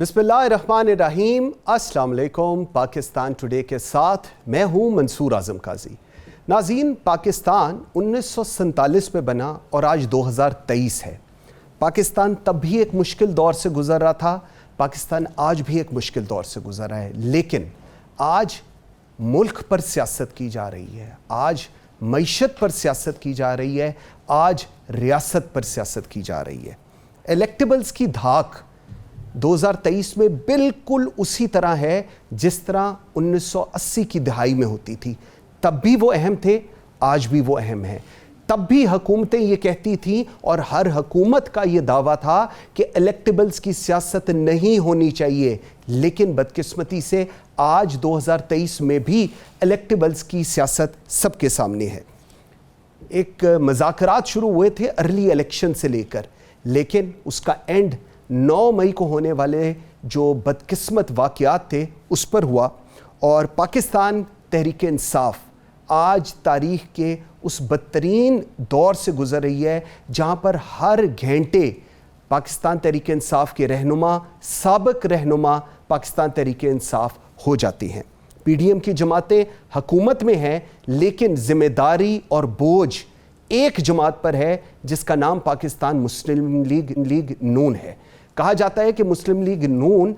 बिस्मिल्लाहिर्रहमानिर्रहीम। अस्सलाम वालेकुम। पाकिस्तान टुडे के साथ मैं हूँ मंसूर आज़म काजी। नाज़रीन, पाकिस्तान 1947 में बना और आज 2023 है। पाकिस्तान तब भी एक मुश्किल दौर से गुज़र रहा था, पाकिस्तान आज भी एक मुश्किल दौर से गुज़र रहा है। लेकिन आज मुल्क पर सियासत की जा रही है, आज मईशत पर सियासत की जा रही है, आज रियासत पर सियासत की जा रही है। इलेक्टेबल्स की धाक 2023 में बिल्कुल उसी तरह है जिस तरह 1980 की दहाई में होती थी। तब भी वो अहम थे, आज भी वो अहम है। तब भी हुकूमतें ये कहती थी और हर हुकूमत का ये दावा था कि इलेक्टेबल्स की सियासत नहीं होनी चाहिए। लेकिन बदकिस्मती से आज 2023 में भी इलेक्टेबल्स की सियासत सबके सामने है। एक मज़ाकरात शुरू हुए थे अर्ली इलेक्शन से लेकर, लेकिन उसका एंड 9 मई को होने वाले जो बदकिस्मत वाक़यात थे उस पर हुआ। और पाकिस्तान तहरीक इंसाफ आज तारीख़ के उस बदतरीन दौर से गुज़र रही है जहाँ पर हर घंटे पाकिस्तान तहरीक इंसाफ के रहनुमा, साबिक़ रहनुमा पाकिस्तान तहरीक इंसाफ हो जाती हैं। PDM की जमातें हुकूमत में हैं, लेकिन ज़िम्मेदारी और बोझ एक जमात पर है जिसका नाम पाकिस्तान मुस्लिम लीग नून है। कहा जाता है कि मुस्लिम लीग नून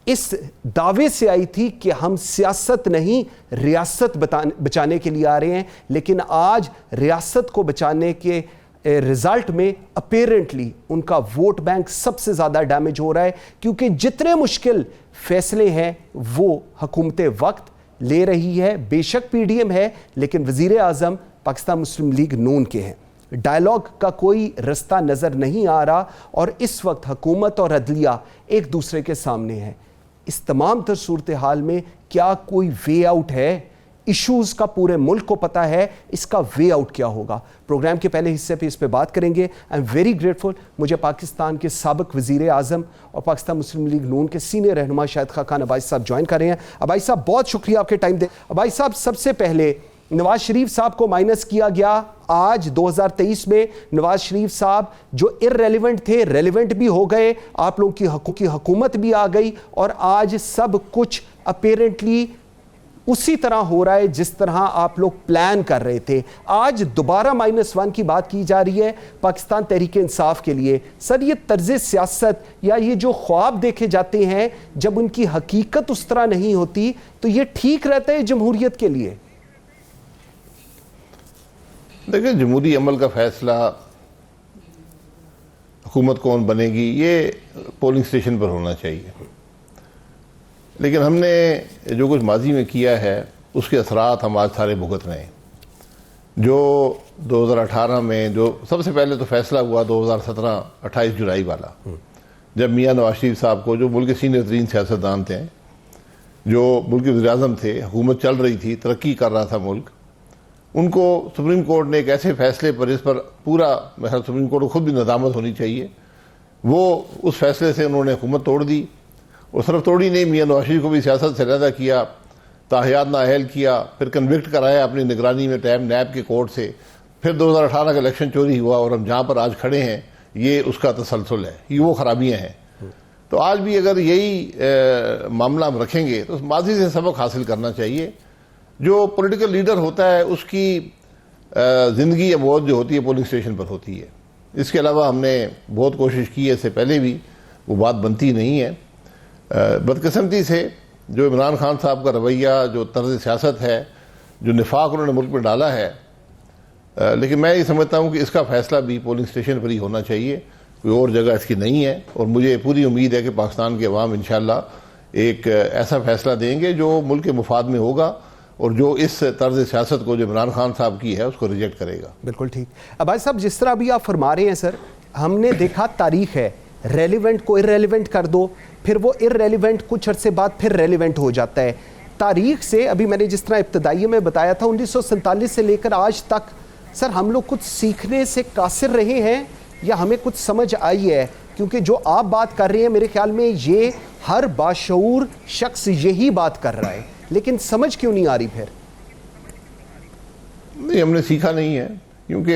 इस दावे से आई थी कि हम सियासत नहीं रियासत बचाने के लिए आ रहे हैं, लेकिन आज रियासत को बचाने के रिजल्ट में अपेरेंटली उनका वोट बैंक सबसे ज़्यादा डैमेज हो रहा है, क्योंकि जितने मुश्किल फैसले हैं वो हुकूमत वक्त ले रही है। बेशक PDM है, लेकिन वज़ीर आज़म पाकिस्तान मुस्लिम लीग नून के हैं। डायलॉग का कोई रास्ता नज़र नहीं आ रहा और इस वक्त हुकूमत और अदलिया एक दूसरे के सामने है। इस तमाम तर सूरत हाल में क्या कोई वे आउट है? इश्यूज़ का पूरे मुल्क को पता है, इसका वे आउट क्या होगा? प्रोग्राम के पहले हिस्से पे इस पे बात करेंगे। आई एम वेरी ग्रेटफुल, मुझे पाकिस्तान के साबिक़ वज़ीर आज़म और पाकिस्तान मुस्लिम लीग नून के सीनियर रहनुमा शाहिद खान अबाई साहब ज्वाइन कर रहे हैं। अबाई साहब, बहुत शुक्रिया आपके टाइम दे। अबाई साहब, सबसे पहले नवाज शरीफ साहब को माइनस किया गया। आज 2023 में नवाज शरीफ साहब जो इररेलेवेंट थे, रेलेवेंट भी हो गए, आप लोगों की हुकूमत भी आ गई और आज सब कुछ अपेरेंटली उसी तरह हो रहा है जिस तरह आप लोग प्लान कर रहे थे। आज दोबारा -1 की बात की जा रही है पाकिस्तान तहरीक इंसाफ के लिए। सर, ये तर्ज सियासत या ये जो ख्वाब देखे जाते हैं जब उनकी हकीकत उस तरह नहीं होती, तो ये ठीक रहता है जमहूरियत के लिए? देखिए, जमहूरी अमल का फैसला हुकूमत कौन बनेगी ये पोलिंग स्टेशन पर होना चाहिए। लेकिन हमने जो कुछ माजी में किया है उसके असरात हम आज सारे भुगत रहे हैं। जो 2018 में जो सबसे पहले तो फैसला हुआ 2017 28 जुलाई वाला, जब मियाँ नवाज शरीफ साहब को, जो मुल्क के सीनियर तरीन सियासतदान थे, जो मुल्क के वज़ीर-ए-आज़म थे, हुकूमत चल रही थी, तरक्की कर रहा था मुल्क, उनको सुप्रीम कोर्ट ने एक ऐसे फैसले पर, इस पर पूरा मेरा सुप्रीम कोर्ट को खुद भी नदामत होनी चाहिए, वो उस फैसले से उन्होंने हुकूमत तोड़ दी। और सिर्फ तोड़ी नहीं, मियाँ नवाज शरीफ को भी सियासत से अलहदा किया, ताहियात नाअहल किया, फिर कन्विक्ट कराया अपनी निगरानी में नैब के कोर्ट से। फिर 2018 का इलेक्शन चोरी हुआ और हम जहाँ पर आज खड़े हैं ये उसका तसलसल है, ये वो खराबियाँ हैं। तो आज भी अगर यही मामला हम रखेंगे तो माजी से सबक हासिल करना चाहिए। जो पॉलिटिकल लीडर होता है उसकी ज़िंदगी या मौत जो होती है पोलिंग स्टेशन पर होती है। इसके अलावा हमने बहुत कोशिश की है, इससे पहले भी वो बात बनती नहीं है। बदकिस्मती से जो इमरान खान साहब का रवैया, जो तर्ज सियासत है, जो निफाक उन्होंने मुल्क में डाला है, लेकिन मैं ये समझता हूँ कि इसका फ़ैसला भी पोलिंग स्टेशन पर ही होना चाहिए, कोई और जगह इसकी नहीं है। और मुझे पूरी उम्मीद है कि पाकिस्तान के अवाम इंशाअल्लाह एक ऐसा फ़ैसला देंगे जो मुल्क के मुफाद में होगा और जो इस तर्ज सियासत को जो इमरान खान साहब की है उसको रिजेक्ट करेगा। बिल्कुल ठीक। अबाई साहब, जिस तरह अभी आप फरमा रहे हैं सर, हमने देखा तारीख है, रेलिवेंट को इररेलेवेंट कर दो, फिर वो इररेलेवेंट कुछ अरसे बाद फिर रेलिवेंट हो जाता है। तारीख से अभी मैंने जिस तरह इब्तदाई में बताया था 1947 से लेकर आज तक, सर हम लोग कुछ सीखने से कासिर रहे हैं या हमें कुछ समझ आई है? क्योंकि जो आप बात कर रहे हैं मेरे ख्याल में ये हर बाशऊर शख्स यही बात कर रहा है, लेकिन समझ क्यों नहीं आ रही? फिर नहीं, हमने सीखा नहीं है, क्योंकि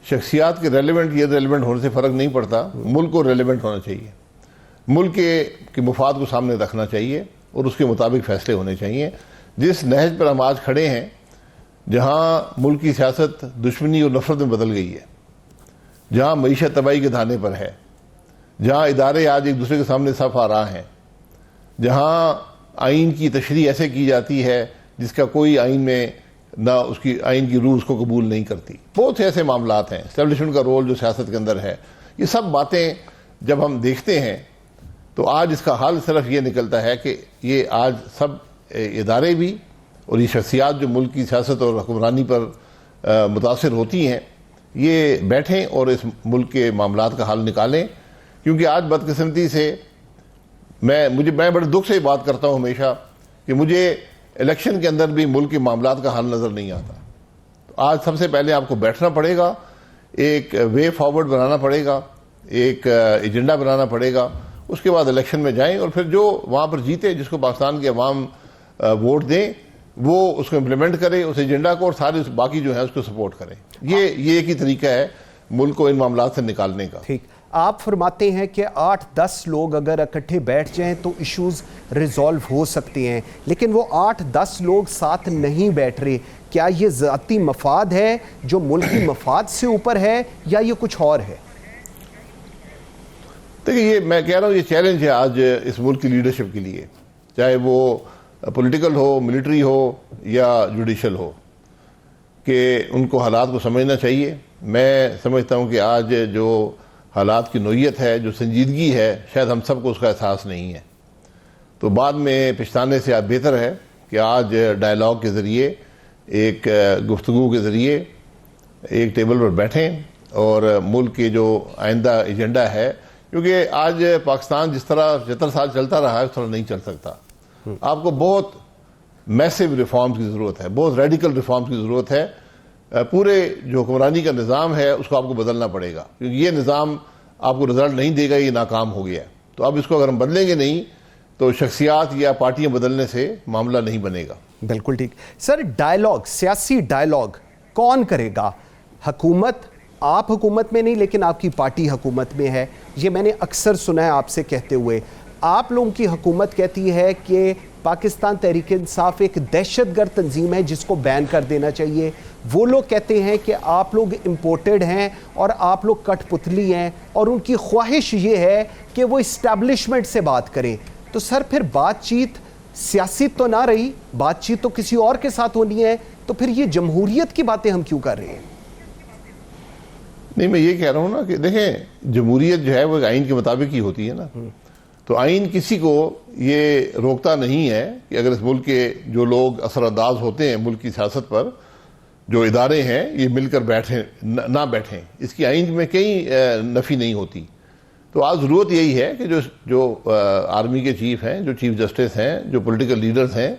शख्सियात के रेलिवेंट या रेलिवेंट होने से फ़र्क नहीं पड़ता, मुल्क को रेलिवेंट होना चाहिए। मुल्क के मुफाद को सामने रखना चाहिए और उसके मुताबिक फैसले होने चाहिए। जिस नहज पर हम आज खड़े हैं, जहाँ मुल्क की सियासत दुश्मनी और नफरत में बदल गई है, जहाँ मईशत तबाही के धाने पर है, जहाँ इदारे आज एक दूसरे के सामने सफ आ रहा है, जहाँ आइन की तशरीह ऐसे की जाती है जिसका कोई आइन में ना उसकी आइन की रूह उसको कबूल नहीं करती, बहुत से ऐसे मामलात हैं, एस्टेब्लिशमेंट का रोल जो सियासत के अंदर है, ये सब बातें जब हम देखते हैं तो आज इसका हाल सिर्फ ये निकलता है कि ये आज सब इदारे भी और ये शख्सियात जो मुल्क की सियासत और हुक्मरानी पर मुतासिर होती हैं, ये बैठें और इस मुल्क के मामलात का हल निकालें। क्योंकि आज बदकिस्मती से मैं बड़े दुख से बात करता हूँ हमेशा कि मुझे इलेक्शन के अंदर भी मुल्क के मामलात का हल नज़र नहीं आता। तो आज सबसे पहले आपको बैठना पड़ेगा, एक वे फॉरवर्ड बनाना पड़ेगा, एक एजेंडा बनाना पड़ेगा, उसके बाद इलेक्शन में जाएं और फिर जो वहाँ पर जीते, जिसको पाकिस्तान के अवाम वोट दें, वो उसको इम्प्लीमेंट करे उस एजेंडा को, और सारे बाकी जो है उसको सपोर्ट करें। ये एक ही तरीका है मुल्क को इन मामलात से निकालने का। ठीक, आप फरमाते हैं कि 8-10 लोग अगर इकट्ठे बैठ जाएं तो इश्यूज रिजॉल्व हो सकते हैं, लेकिन वो 8-10 लोग साथ नहीं बैठ रहे। क्या ये ज़ाती मफाद है जो मुल्की मफाद से ऊपर है या ये कुछ और है? देखिए, ये मैं कह रहा हूँ, ये चैलेंज है आज इस मुल्क की लीडरशिप के लिए, चाहे वो पॉलिटिकल हो, मिलिट्री हो या जुडिशल हो, कि उनको हालात को समझना चाहिए। मैं समझता हूँ कि आज जो हालात की नोयत है, जो संजीदगी है, शायद हम सबको उसका एहसास नहीं है। तो बाद में पछताने से आज बेहतर है कि आज डायलॉग के ज़रिए, एक गुफ्तगू के ज़रिए एक टेबल पर बैठें और मुल्क के जो आइंदा एजेंडा है, क्योंकि आज पाकिस्तान जिस तरह 75 साल चलता रहा है उस तरह नहीं चल सकता। आपको बहुत मैसिव रिफॉर्म्स की ज़रूरत है, बहुत रेडिकल रिफॉर्म्स की ज़रूरत है। पूरे जो हुक्मरानी का निज़ाम है उसको आपको बदलना पड़ेगा, क्योंकि ये निज़ाम आपको रिजल्ट नहीं देगा, ये नाकाम हो गया। तो अब इसको अगर हम बदलेंगे नहीं तो शख्सियात या पार्टियां बदलने से मामला नहीं बनेगा। बिल्कुल ठीक। सर, डायलॉग, सियासी डायलॉग कौन करेगा? हुकूमत, आप हुकूमत में नहीं लेकिन आपकी पार्टी हुकूमत में है, ये मैंने अक्सर सुना है आपसे कहते हुए। आप लोगों की हुकूमत कहती है कि पाकिस्तान तहरीक इंसाफ एक दहशतगर्द तंजीम है जिसको बैन कर देना चाहिए। वो लोग कहते हैं कि आप लोग इम्पोर्टेड हैं और आप लोग कठपुतली हैं, और उनकी ख्वाहिश ये है कि वो इस्टेब्लिशमेंट से बात करें। तो सर, फिर बातचीत सियासी तो ना रही, बातचीत तो किसी और के साथ होनी है, तो फिर ये जमहूरियत की बातें हम क्यों कर रहे हैं? नहीं, मैं ये कह रहा हूँ ना कि देखें, जमहूरियत जो है वो आइन के मुताबिक ही होती है ना। तो आइन किसी को ये रोकता नहीं है कि अगर इस मुल्क के जो लोग असरअंदाज होते हैं मुल्क की सियासत पर, जो इदारे हैं, ये मिलकर बैठें ना बैठें, इसकी आइन में कहीं नफ़ी नहीं होती। तो आज ज़रूरत यही है कि जो आर्मी के चीफ हैं, जो चीफ जस्टिस हैं, जो पॉलिटिकल लीडर्स हैं,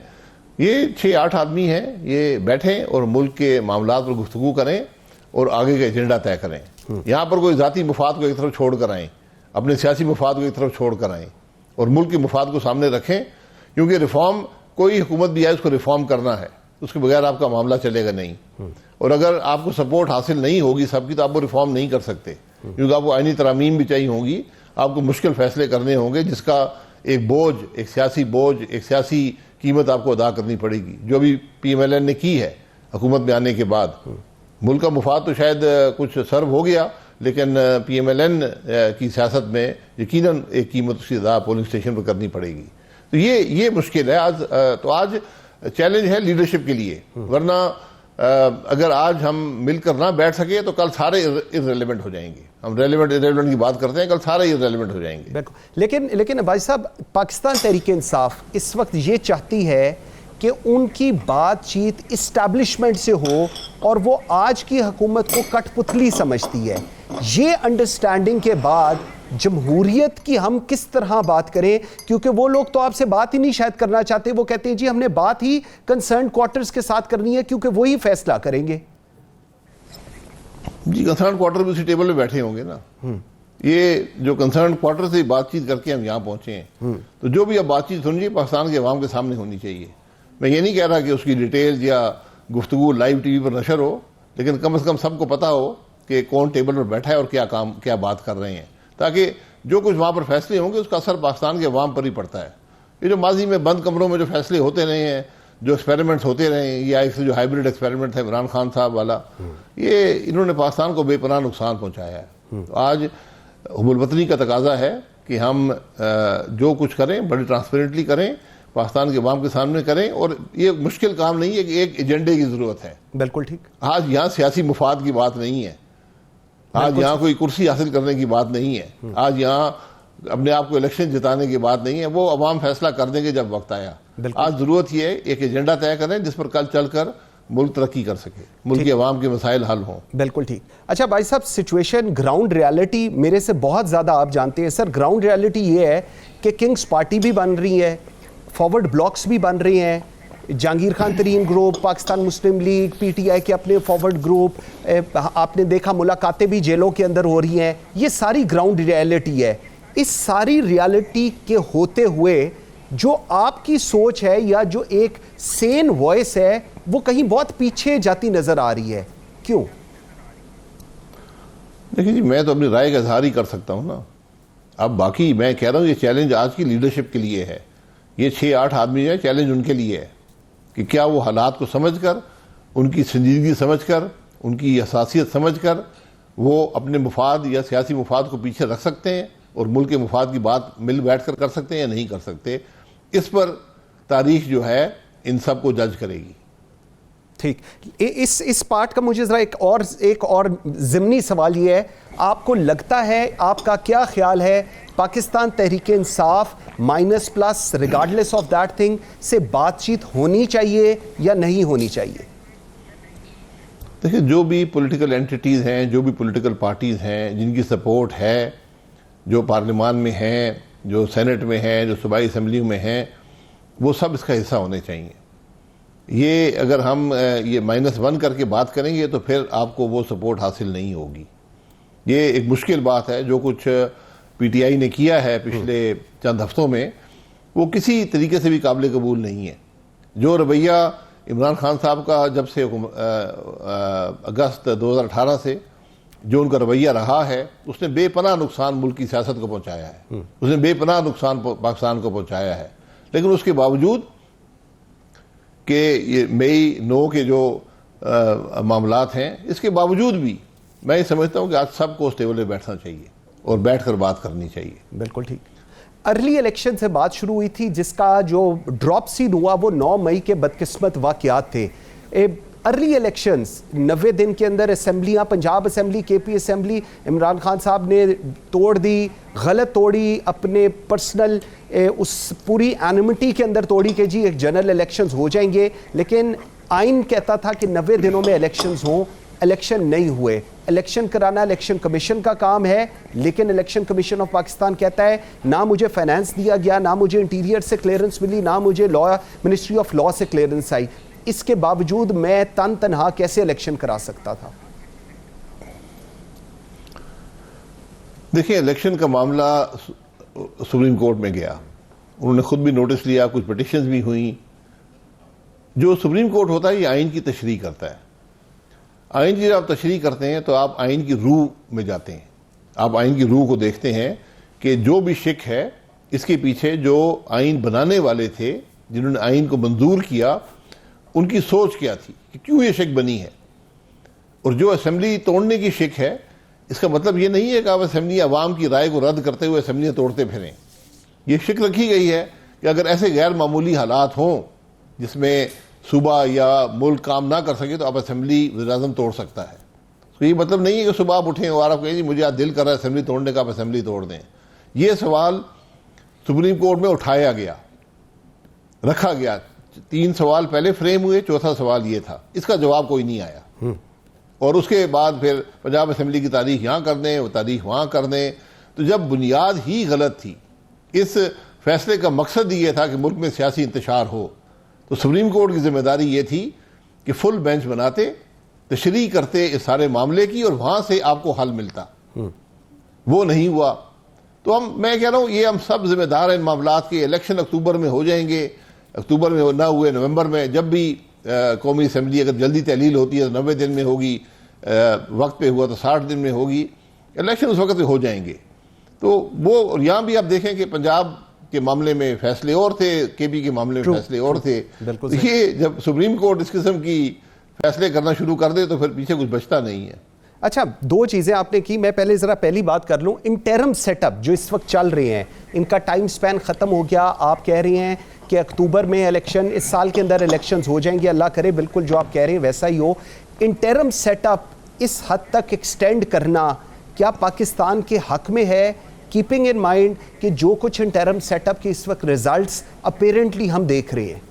ये 6-8 आदमी हैं, ये बैठें और मुल्क के मामलात पर गुफ्तगू करें और आगे का एजेंडा तय करें। यहाँ पर कोई ज़ाती मुफाद को एक तरफ छोड़ कर आएँ, अपने सियासी मुफाद को एक तरफ छोड़ कर आएँ और मुल्क के मुफाद को सामने रखें। क्योंकि रिफॉर्म, कोई हुकूमत भी आए उसको रिफॉर्म करना है, उसके बगैर आपका मामला चलेगा नहीं। और अगर आपको सपोर्ट हासिल नहीं होगी सबकी, तो आप वो रिफॉर्म नहीं कर सकते, क्योंकि आपको आईनी तरामीम भी चाहिए होंगी, आपको मुश्किल फैसले करने होंगे, जिसका एक बोझ, एक सियासी बोझ, एक सियासी कीमत आपको अदा करनी पड़ेगी, जो अभी PMLN ने की है हुकूमत में आने के बाद। मुल्क का मुफाद तो शायद कुछ सर्व हो गया, लेकिन PMLN की सियासत में यकीनन एक कीमत उसकी अदा पोलिंग स्टेशन पर करनी पड़ेगी। तो ये मुश्किल है आज। तो आज चैलेंज है लीडरशिप के लिए, वरना अगर आज हम मिलकर ना बैठ सके तो कल सारे इररेलेवेंट हो जाएंगे। हम इररेलेवेंट की बात करते हैं, कल सारे इररेलेवेंट हो जाएंगे। लेकिन भाई साहब, पाकिस्तान तहरीक इंसाफ इस वक्त ये चाहती है कि उनकी बातचीत इस्टेब्लिशमेंट से हो, और वो आज की हुकूमत को कठपुतली समझती है। ये अंडरस्टैंडिंग के बाद जमहूरियत की हम किस तरह बात करें? क्योंकि वो लोग तो आपसे बात ही नहीं शायद करना चाहते, वो कहते हैं जी हमने बात ही कंसर्न क्वार्टर्स के साथ करनी है, क्योंकि वो ही फैसला करेंगे। जी, कंसर्न क्वार्टर भी उसी टेबल पे बैठे होंगे ना। ये जो कंसर्न क्वार्टर से बातचीत करके हम यहाँ पहुंचे हैं, तो जो भी अब बातचीत होनी चाहिए पाकिस्तान के अवाम के सामने होनी चाहिए। मैं ये नहीं कह रहा कि उसकी डिटेल या गुफ्तगू लाइव TV पर नशर हो, लेकिन कम से कम सबको पता हो कि कौन टेबल पर बैठा है और क्या बात कर रहे हैं, ताकि जो कुछ वहाँ पर फैसले होंगे उसका असर पाकिस्तान के अवाम पर ही पड़ता है। ये जो माजी में बंद कमरों में जो फैसले होते रहे हैं, जो एक्सपेरिमेंट्स होते रहे हैं, या एक जो हाइब्रिड एक्सपेरिमेंट था इमरान खान साहब वाला, ये इन्होंने पाकिस्तान को बेपनाह नुकसान पहुँचाया है। तो आज हुब्बुल वतनी का तकाजा है कि हम जो कुछ करें बड़ी ट्रांसपेरेंटली करें, पाकिस्तान के अवाम के सामने करें, और ये मुश्किल काम नहीं है कि एक एजेंडे की ज़रूरत है। बिल्कुल ठीक। आज यहाँ सियासी मुफाद की बात नहीं है, आज यहाँ कोई कुर्सी हासिल करने की बात नहीं है, आज यहाँ अपने आप को इलेक्शन जिताने की बात नहीं है, वो अवाम फैसला कर देंगे जब वक्त आया। आज ज़रूरत ये है एक एजेंडा तय करें जिस पर कल चलकर मुल्क तरक्की कर सके, मुल्क के अवाम के मसाइल हल हों। बिल्कुल ठीक। अच्छा भाई साहब, सिचुएशन ग्राउंड रियलिटी मेरे से बहुत ज़्यादा आप जानते हैं सर। ग्राउंड रियलिटी ये है कि किंग्स पार्टी भी बन रही है, फॉरवर्ड ब्लॉक्स भी बन रहे हैं, जहांगीर खान तरीन ग्रुप, पाकिस्तान मुस्लिम लीग, पीटीआई के अपने फॉरवर्ड ग्रुप, आपने देखा मुलाकातें भी जेलों के अंदर हो रही हैं। ये सारी ग्राउंड रियलिटी है। इस सारी रियलिटी के होते हुए जो आपकी सोच है या जो एक सेन वॉइस है वो कहीं बहुत पीछे जाती नजर आ रही है, क्यों? देखिए जी, मैं तो अपनी राय का इजहार ही कर सकता हूं ना। अब बाकी मैं कह रहा हूं, ये चैलेंज आज की लीडरशिप के लिए है। ये 6-8 आदमी है, चैलेंज उनके लिए है कि क्या वो हालात को समझकर, उनकी संजीदगी समझकर, उनकी हसासियत समझकर वो अपने मुफाद या सियासी मुफाद को पीछे रख सकते हैं और मुल्क के मुफाद की बात मिल बैठ कर सकते हैं या नहीं कर सकते। इस पर तारीख जो है इन सब को जज करेगी। ठीक। इस पार्ट का मुझे जरा एक और ज़िमनी सवाल ये है, आपको लगता है, आपका क्या ख्याल है, Pakistan Tehreek Insaf minus plus regardless of that thing से बातचीत होनी चाहिए या नहीं होनी चाहिए? देखिए, जो भी पॉलिटिकल एंटिटीज़ हैं, जो भी पॉलिटिकल पार्टीज़ हैं जिनकी सपोर्ट है, जो पार्लियामान में हैं, जो सेनेट में हैं, जो सूबाई असम्बली में हैं, वो सब इसका हिस्सा होने चाहिए। ये अगर हम ये -1 करके बात करेंगे तो फिर आपको वो सपोर्ट हासिल नहीं होगी। ये एक मुश्किल बात है। जो कुछ पीटीआई ने किया है पिछले चंद हफ्तों में, वो किसी तरीके से भी काबिल कबूल नहीं है। जो रवैया इमरान खान साहब का जब से अगस्त 2018 से जो उनका रवैया रहा है, उसने बेपनाह नुकसान मुल्क की सियासत को पहुंचाया है, उसने बेपनाह नुकसान पाकिस्तान को पहुंचाया है। लेकिन उसके बावजूद कि ये मई 9 के जो मामलात हैं, इसके बावजूद भी मैं समझता हूं कि आज सबको उस टेबल पर बैठना चाहिए और बैठकर बात करनी चाहिए। बिल्कुल ठीक। अर्ली इलेक्शन से बात शुरू हुई थी, जिसका जो ड्रॉप सीन हुआ वो 9 मई के बदकिस्मत वाक़यात थे। अर्ली इलेक्शंस 90 दिन के अंदर असेंबलियाँ, Punjab assembly, KP assembly, Imran Khan साहब ने तोड़ दी, गलत तोड़ी, अपने पर्सनल उस पूरी एनिमिटी के अंदर तोड़ी कि जी एक जनरल इलेक्शंस हो जाएंगे। लेकिन आइन कहता था कि 90 दिनों में इलेक्शंस हों, इलेक्शन नहीं हुए। इलेक्शन कराना इलेक्शन कमीशन का काम है, लेकिन इलेक्शन कमीशन ऑफ पाकिस्तान कहता है ना मुझे फाइनेंस दिया गया, ना मुझे इंटीरियर से क्लियरेंस मिली, ना मुझे लॉ मिनिस्ट्री ऑफ लॉ से क्लियरेंस आई। इसके बावजूद मैं तनहा कैसे इलेक्शन करा सकता था? देखिए, इलेक्शन का मामला सुप्रीम कोर्ट में गया, उन्होंने खुद भी नोटिस लिया, कुछ पिटिशंस भी हुई। जो सुप्रीम कोर्ट होता है ये आइन की तशरीह करता है। आइन की जब आप तशरीह करते हैं तो आप आइन की रूह में जाते हैं, आप आइन की रूह को देखते हैं कि जो भी शिक है इसके पीछे जो आइन बनाने वाले थे, जिन्होंने आइन को मंजूर किया, उनकी सोच क्या थी कि क्यों ये शिक बनी है। और जो असेंबली तोड़ने की शिक है, इसका मतलब ये नहीं है कि आप असेंबली अवाम की राय को रद्द करते हुए असेंबलियाँ तोड़ते फिरें। ये शिक रखी गई है कि अगर ऐसे गैर मामूली हालात हों जिसमें सूबा या मुल्क काम ना कर सके तो आप असेंबली वज़ीर-ए-आज़म तोड़ सकता है। तो ये मतलब नहीं है कि सुबह आप उठें और आप कहें जी मुझे आज दिल कर रहा है असेंबली तोड़ने का, आप असेंबली तोड़ दें। ये सवाल सुप्रीम कोर्ट में उठाया गया, रखा गया। 3 सवाल पहले फ्रेम हुए, चौथा सवाल ये था, इसका जवाब कोई नहीं आया। और उसके बाद फिर पंजाब असेंबली की तारीख यहाँ कर दें, वो तारीख वहाँ कर दें। तो जब बुनियाद ही गलत थी, इस फैसले का मकसद ये था कि मुल्क में सियासी इंतशार हो, तो सुप्रीम कोर्ट की जिम्मेदारी ये थी कि फुल बेंच बनाते, तशरीह करते इस सारे मामले की, और वहाँ से आपको हल मिलता। वो नहीं हुआ। तो मैं कह रहा हूँ ये हम सब जिम्मेदार हैं इन मामलात के। इलेक्शन अक्टूबर में हो जाएंगे, अक्टूबर में ना हुए नवंबर में, जब भी कौमी असम्बली अगर जल्दी तहलील होती है तो 90 दिन में होगी, वक्त पे हुआ तो 60 दिन में होगी, इलेक्शन उस वक्त हो जाएंगे। तो वो यहाँ भी आप देखें कि पंजाब के मामले में फैसले और थे, केपी के मामले में फैसले और थे। ये जब सुप्रीम कोर्ट इस किस्म की फैसले करना शुरू कर दे तो फिर पीछे कुछ बचता नहीं है। अच्छा, दो चीज़ें आपने की, मैं पहले ज़रा पहली बात कर लूँ। इंटरम सेटअप जो इस वक्त चल रहे हैं, इनका टाइम स्पैन ख़त्म हो गया। आप कह रही हैं कि अक्टूबर में इलेक्शन, इस साल के अंदर इलेक्शंस हो जाएंगे, अल्लाह करे बिल्कुल जो आप कह रहे हैं वैसा ही हो। इंटरम सेटअप इस हद तक एक्सटेंड करना क्या पाकिस्तान के हक में है, कीपिंग इन माइंड कि जो कुछ इंटरम सेटअप के इस वक्त रिजल्ट्स अपेरेंटली हम देख रहे हैं?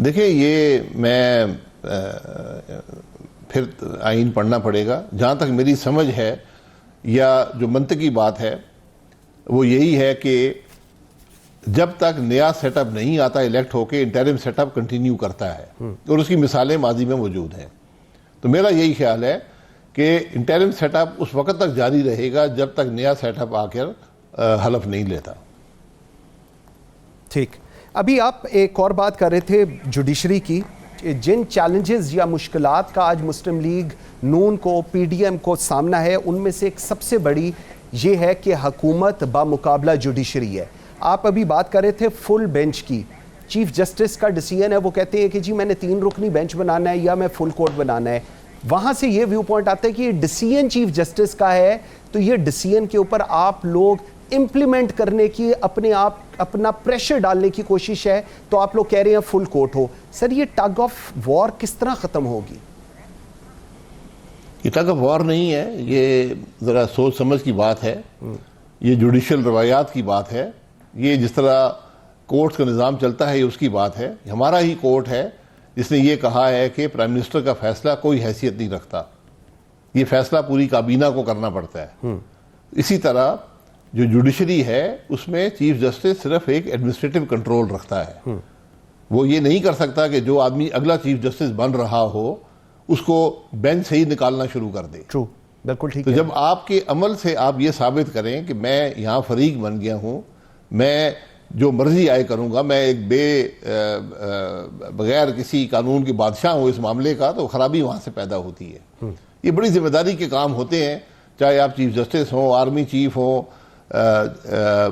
देखिए, ये मैं फिर आइन पढ़ना पड़ेगा। जहाँ तक मेरी समझ है या जो मंतकी बात है वो यही है कि जब तक नया सेटअप नहीं आता इलेक्ट होके, इंटरिम सेटअप कंटिन्यू करता है और उसकी मिसालें माजी में मौजूद हैं। तो मेरा यही ख्याल है कि इंटरिम सेटअप उस वक्त तक जारी रहेगा जब तक नया सेटअप आकर हलफ नहीं लेता। ठीक, अभी आप एक और बात कर रहे थे जुडिशरी की। जिन चैलेंजेस या मुश्किलात का आज मुस्लिम लीग नून को, पीडीएम को सामना है, उनमें से एक सबसे बड़ी ये है कि हुकूमत बामुकाबला जुडिशरी है। आप अभी बात कर रहे थे फुल बेंच की। चीफ जस्टिस का डिसीजन है, वो कहते हैं कि जी मैंने 3 रुकनी बेंच बनाना है या मैं फुल कोर्ट बनाना है। वहाँ से ये व्यू पॉइंट आता है कि ये डिसीजन चीफ जस्टिस का है, तो ये डिसीजन के ऊपर आप लोग इम्प्लीमेंट करने की अपना प्रेशर डालने की कोशिश है, तो आप लोग कह रहे हैं फुल कोर्ट हो। सर, ये टग ऑफ वॉर किस तरह ख़त्म होगी? ये टग ऑफ वॉर नहीं है, ये ज़रा सोच समझ की बात है, ये जुडिशल रवायात की बात है। ये जिस तरह कोर्ट का निज़ाम चलता है ये उसकी बात है। हमारा ही कोर्ट है जिसने ये कहा है कि प्राइम मिनिस्टर का फैसला कोई हैसियत नहीं रखता, ये फैसला पूरी काबीना को करना पड़ता है। इसी तरह जो जुडिशरी है उसमें चीफ जस्टिस सिर्फ एक एडमिनिस्ट्रेटिव कंट्रोल रखता है। वो ये नहीं कर सकता कि जो आदमी अगला चीफ जस्टिस बन रहा हो उसको बेंच से ही निकालना शुरू कर दे। ट्रू, बिल्कुल ठीक तो है। जब आपके अमल से आप ये साबित करें कि मैं यहाँ फरीक बन गया हूँ, मैं जो मर्जी आए करूँगा, मैं एक बगैर किसी कानून के बादशाह हूँ इस मामले का, तो खराबी वहाँ से पैदा होती है। ये बड़ी जिम्मेदारी के काम होते हैं, चाहे आप चीफ जस्टिस हों, आर्मी चीफ हों,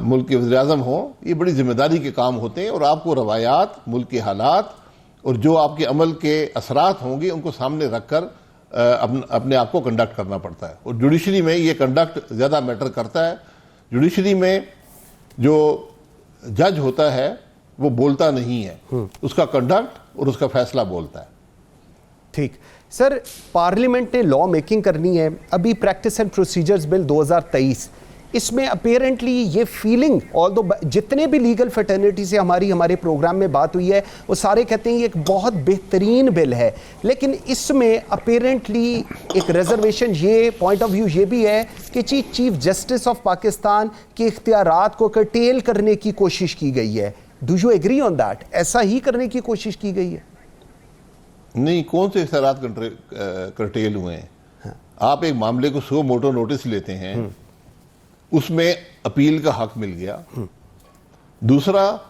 मुल्क के वज़ीर-ए-आज़म हों, ये बड़ी जिम्मेदारी के काम होते हैं और आपको रवायात, मुल्क के हालात और जो आपके अमल के असरात होंगे उनको सामने रखकर अपने आप को कंडक्ट करना पड़ता है। और जुडिशरी में ये कंडक्ट ज़्यादा मैटर करता है। जुडिशरी में जो जज होता है वो बोलता नहीं है, उसका कंडक्ट और उसका फैसला बोलता है। ठीक सर, पार्लियामेंट ने लॉ मेकिंग करनी है। अभी प्रैक्टिस एंड प्रोसीजर्स बिल 2023, इसमें अपेरेंटली ये फीलिंग, ऑल्दो जितने भी लीगल फैटर्निटी से हमारे प्रोग्राम में बात हुई है वो सारे कहते हैं ये एक बहुत बेहतरीन बिल है, लेकिन इसमें अपेरेंटली एक रिजर्वेशन, ये पॉइंट ऑफ व्यू ये भी है कि चीफ जस्टिस ऑफ पाकिस्तान के इख्तियारात को कर्टेल करने की कोशिश की गई है। Do you agree on that? ऐसा ही करने की कोशिश की गई है? नहीं, कौन से इख्तियारात कर्टेल हुए हैं? हाँ। आप एक मामले को सो मोटो नोटिस लेते हैं, उसमें अपील का हक मिल गया। दूसरा,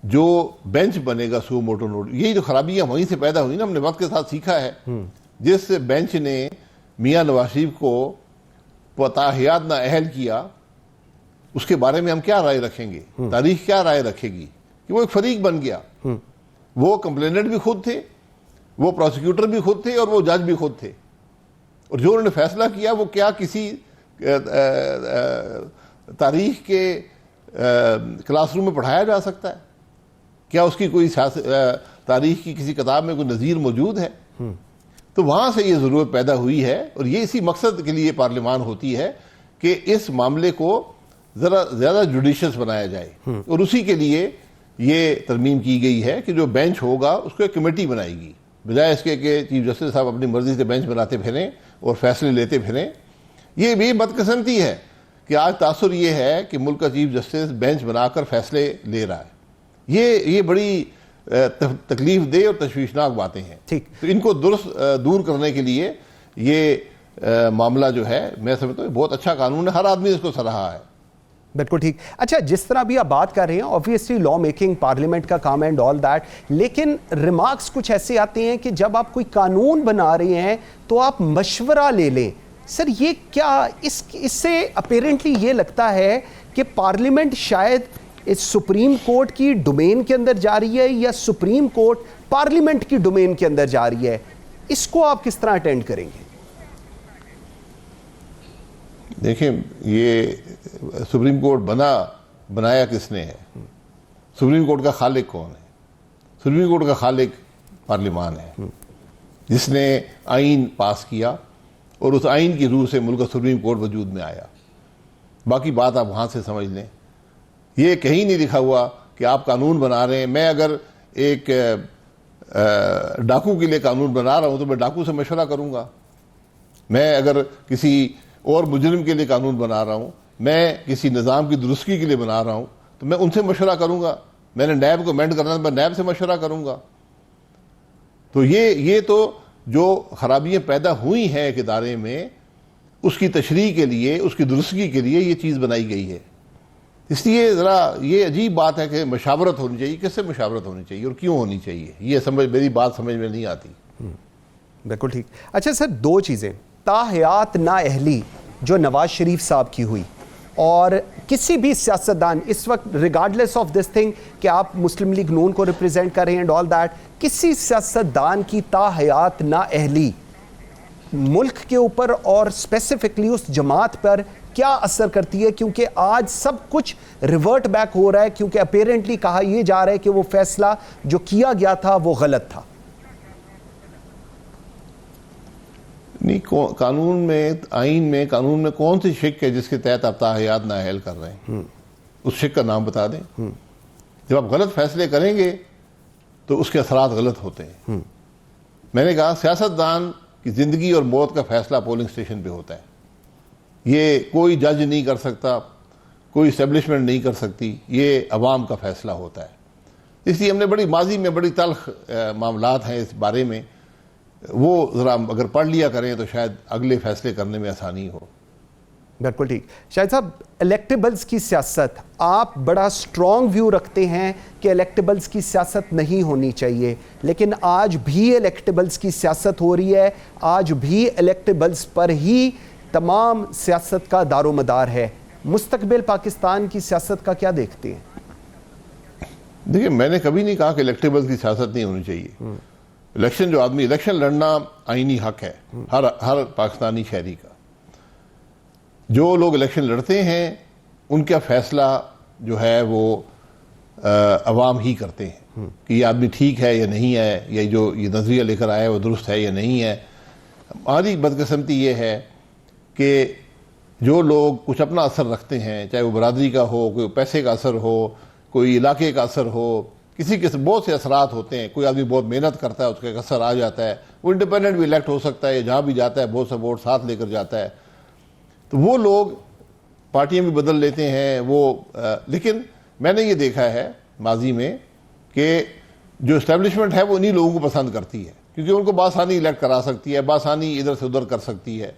जो बेंच बनेगा सो मोटो नोटिस, यही तो खराबियां वहीं से पैदा हुई ना, हमने वक्त के साथ सीखा है। जिस बेंच ने मियां नवाज शरीफ को पताहियात ना अहल किया, उसके बारे में हम क्या राय रखेंगे? तारीख क्या राय रखेगी कि वो एक फरीक बन गया? वो कंप्लेनेंट भी खुद थे, वो प्रोसिक्यूटर भी खुद थे और वो जज भी खुद थे, और जो उन्होंने फैसला किया वो क्या किसी तारीख के क्लासरूम में पढ़ाया जा सकता है? क्या उसकी कोई तारीख की किसी किताब में कोई नज़ीर मौजूद है? तो वहाँ से ये ज़रूरत पैदा हुई है और ये इसी मकसद के लिए पार्लियामान होती है कि इस मामले को ज़रा ज़्यादा जुडिशियस बनाया जाए, और उसी के लिए ये तरमीम की गई है कि जो बेंच होगा उसको एक कमेटी बनाएगी, बजाय इसके कि चीफ जस्टिस साहब अपनी मर्जी से बेंच बनाते फिरें और फैसले लेते फिरें। ये भी बदकिस्मती है कि आज तासुर ये है कि मुल्क का चीफ जस्टिस बेंच बनाकर फैसले ले रहा है। ये बड़ी तकलीफ दे और तशवीशनाक बातें हैं। ठीक, तो इनको दूर करने के लिए ये मामला जो है, मैं समझता हूँ बहुत अच्छा कानून है, हर आदमी इसको सराहा है। बिल्कुल ठीक। अच्छा, जिस तरह भी आप बात कर रहे हैं, ऑब्वियसली लॉ मेकिंग पार्लियामेंट का काम एंड ऑल दैट, लेकिन रिमार्क्स कुछ ऐसे आते हैं कि जब आप कोई कानून बना रहे हैं तो आप मशवरा ले लें। सर ये क्या इससे अपेरेंटली ये लगता है कि पार्लियामेंट शायद इस सुप्रीम कोर्ट की डोमेन के अंदर जा रही है या सुप्रीम कोर्ट पार्लियामेंट की डोमेन के अंदर जा रही है, इसको आप किस तरह अटेंड करेंगे? देखिए, ये सुप्रीम कोर्ट बनाया किसने है? सुप्रीम कोर्ट का खालिक कौन है? सुप्रीम कोर्ट का खालिक पार्लियामान है, जिसने आइन पास किया और उस आइन की रूह से मुल्क का सुप्रीम कोर्ट वजूद में आया। बाकी बात आप वहां से समझ लें। ये कहीं नहीं लिखा हुआ कि आप कानून बना रहे हैं। मैं अगर एक डाकू के लिए कानून बना रहा हूं तो मैं डाकू से मशवरा करूंगा। मैं अगर किसी और मुजरिम के लिए कानून बना रहा हूं, मैं किसी निज़ाम की दुरुस्ती के लिए बना रहा हूं, तो मैं उनसे मशवरा करूंगा। मैंने नैब को अमेंड करना है, मैं नैब से मशवरा करूंगा। तो ये तो जो खराबियां पैदा हुई हैं एक इदारे में, उसकी तशरीह के लिए, उसकी दुरुस्ती के लिए ये चीज़ बनाई गई है। इसलिए ज़रा ये अजीब बात है कि मशावरत होनी चाहिए। किससे मशावरत होनी चाहिए और क्यों होनी चाहिए? ये मेरी बात समझ में नहीं आती। बिल्कुल ठीक। अच्छा सर, दो चीज़ें, ताहयात नाअहली जो नवाज शरीफ साहब की हुई, और किसी भी सियासतदान इस वक्त रिगार्डलेस ऑफ दिस थिंग कि आप मुस्लिम लीग नून को रिप्रेजेंट कर रहे हैं एंड ऑल दैट, किसी सियासतदान की ताहयात नाअहली मुल्क के ऊपर और स्पेसिफिकली उस जमात पर क्या असर करती है? क्योंकि आज सब कुछ रिवर्ट बैक हो रहा है, क्योंकि अपेरेंटली कहा यह जा रहा है कि वो फैसला जो किया गया था वो गलत था। नहीं, कानून में, आइन में, कानून में कौन सी शिक है जिसके तहत आप ताहयात नाअहल कर रहे हैं? उस शिक का नाम बता दें। जब आप गलत फैसले करेंगे तो उसके असरात गलत होते हैं। मैंने कहा, सियासतदान की जिंदगी और मौत का फैसला पोलिंग स्टेशन पे होता है। ये कोई जज नहीं कर सकता, कोई इस्टेब्लिशमेंट नहीं कर सकती, ये अवाम का फैसला होता है। इसलिए हमने बड़ी माजी में बड़ी तल्ख मामलात हैं इस बारे में, वो ज़रा अगर पढ़ लिया करें तो शायद अगले फैसले करने में आसानी हो। बिल्कुल ठीक। शाहिद साहब, इलेक्टेबल्स की सियासत, आप बड़ा स्ट्रॉन्ग व्यू रखते हैं कि इलेक्टेबल्स की सियासत नहीं होनी चाहिए, लेकिन आज भी इलेक्टेबल्स की सियासत हो रही है। आज भी इलेक्टेबल्स पर ही तमाम सियासत का दारोमदार है। मुस्तकबिल पाकिस्तान की सियासत का क्या देखते हैं? देखिए, मैंने कभी नहीं कहा कि इलेक्टेबल्स की सियासत नहीं होनी चाहिए। इलेक्शन, जो आदमी इलेक्शन लड़ना आईनी हक है हर पाकिस्तानी शहरी का। जो लोग इलेक्शन लड़ते हैं उनका फैसला जो है वो अवाम ही करते हैं कि ये आदमी ठीक है या नहीं है, या जो ये नज़रिया लेकर आया है वो दुरुस्त है या नहीं है। हमारी बदकिस्मती ये है कि जो लोग कुछ अपना असर रखते हैं, चाहे वो बरादरी का हो, कोई पैसे का असर हो, कोई इलाके का असर हो, किसी के बहुत से असरात होते हैं। कोई आदमी बहुत मेहनत करता है, उसका एक असर आ जाता है, वो इंडिपेंडेंट भी इलेक्ट हो सकता है, जहाँ भी जाता है बहुत सा वोट साथ लेकर जाता है। तो वो लोग पार्टियां भी बदल लेते हैं लेकिन मैंने ये देखा है माजी में कि जो इस्टेब्लिशमेंट है वो इन्हीं लोगों को पसंद करती है, क्योंकि उनको बासानी इलेक्ट करा सकती है, बासानी इधर से उधर कर सकती है,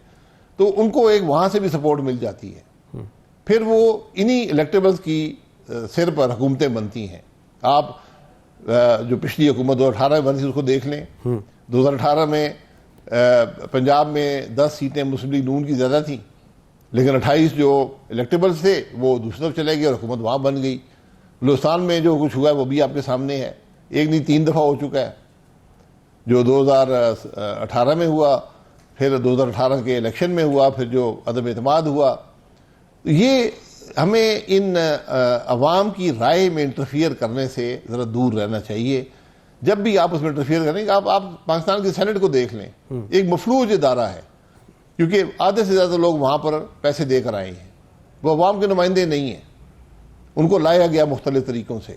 तो उनको एक वहाँ से भी सपोर्ट मिल जाती है। फिर वो इन्हीं इलेक्टेबल्स की सिर पर हुकूमतें बनती हैं। आप जो पिछली हुकूमत 2018 में बनी थी उसको देख लें। 2018 में पंजाब में 10 सीटें मुस्लिम लीग नून की ज़्यादा थी, लेकिन 28 जो इलेक्टेबल्स थे वो दूसरी तरफ चले गए और हुकूमत वहाँ बन गई। बलूचिस्तान में जो कुछ हुआ है वो भी आपके सामने है। एक नहीं 3 दफ़ा हो चुका है, जो 2018 में हुआ, फिर 2018 के इलेक्शन में हुआ, फिर जो अदम एतमाद हुआ। ये हमें इन अवाम की राय में इंटरफियर करने से ज़रा दूर रहना चाहिए। जब भी आप उसमें इंटरफियर करेंगे, आप पाकिस्तान की सेनेट को देख लें, एक मफलूज इदारा है, क्योंकि आधे से ज़्यादा लोग वहाँ पर पैसे देकर आए हैं। वो अवाम के नुमाइंदे नहीं हैं, उनको लाया गया मुख्तलिफ तरीक़ों से,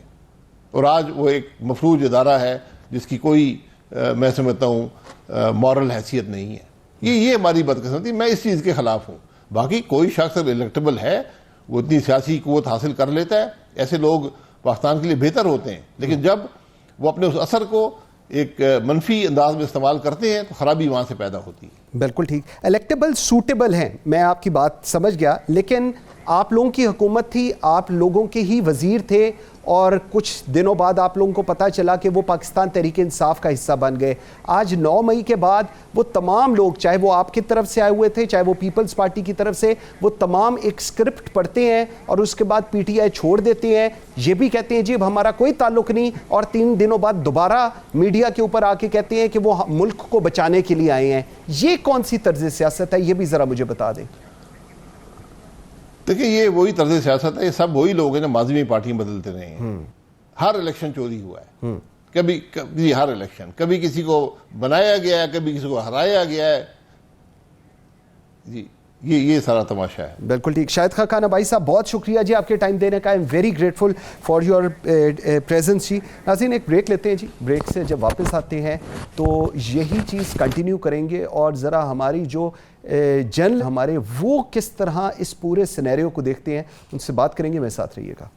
और आज वो एक मफलूज इदारा है जिसकी कोई मैं समझता हूँ मॉरल हैसियत नहीं है। ये हमारी बदकिस्मती, मैं इस चीज़ के ख़िलाफ़ हूँ। बाकी कोई शख्स इलेक्टेबल है, वो इतनी सियासी क़ुव्वत हासिल कर लेता है, ऐसे लोग पाकिस्तान के लिए बेहतर होते हैं। लेकिन जब वो अपने उस असर को एक मनफी अंदाज में इस्तेमाल करते हैं तो ख़राबी वहाँ से पैदा होती है। बिल्कुल ठीक। इलेक्टेबल सूटेबल हैं, मैं आपकी बात समझ गया, लेकिन आप लोगों की हुकूमत थी, आप लोगों के ही वज़ीर थे, और कुछ दिनों बाद आप लोगों को पता चला कि वो पाकिस्तान तहरीक इंसाफ का हिस्सा बन गए। आज 9 मई के बाद वो तमाम लोग, चाहे वो आपकी तरफ से आए हुए थे, चाहे वो पीपल्स पार्टी की तरफ से, वो तमाम एक स्क्रिप्ट पढ़ते हैं और उसके बाद पीटीआई छोड़ देते हैं। ये भी कहते हैं जी अब हमारा कोई ताल्लुक नहीं, और 3 दिनों बाद दोबारा मीडिया के ऊपर आके कहते हैं कि वो मुल्क को बचाने के लिए आए हैं। ये कौन सी तर्ज सियासत है, ये भी जरा मुझे बता दें। देखिए, ये वही तर्ज सियासत है, ये सब वही लोग हैं जो माजी में पार्टियां बदलते रहे हैं। हर इलेक्शन चोरी हुआ है, कभी हर इलेक्शन, कभी किसी को बनाया गया है, कभी किसी को हराया गया है जी। ये सारा तमाशा है। बिल्कुल ठीक। शाहिद खान भाई साहब, बहुत शुक्रिया जी आपके टाइम देने का। I am very grateful for your presence जी। नाज़रीन, एक ब्रेक लेते हैं जी। ब्रेक से जब वापस आते हैं तो यही चीज़ कंटिन्यू करेंगे और ज़रा हमारी जो जनरल हमारे वो किस तरह इस पूरे सिनेरियो को देखते हैं उनसे बात करेंगे। मेरे साथ रहिएगा।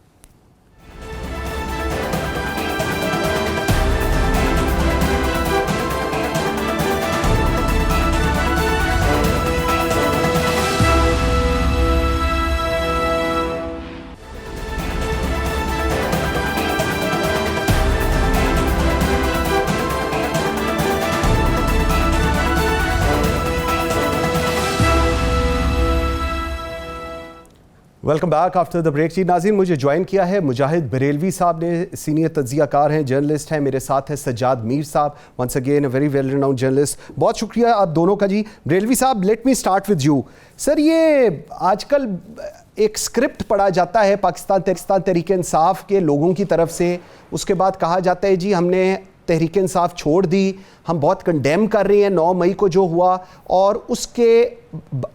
Welcome back after the break जी। नाज़रीन, मुझे ज्वाइन किया है मुजाहिद बरेलवी साहब ने, सीनियर तज्जियाकार हैं, जर्नलिस्ट हैं। मेरे साथ है सज्जाद मीर साहब, once again a very well renowned journalist. बहुत शुक्रिया आप दोनों का जी। बरेलवी साहब, let me start with you sir. ये आजकल एक स्क्रिप्ट पढ़ा जाता है पाकिस्तान तहरीक इंसाफ के लोगों की तरफ से, उसके बाद कहा जाता है जी हमने तहरीक इंसाफ छोड़ दी, हम बहुत कंडेम कर रहे हैं 9 मई को जो हुआ, और उसके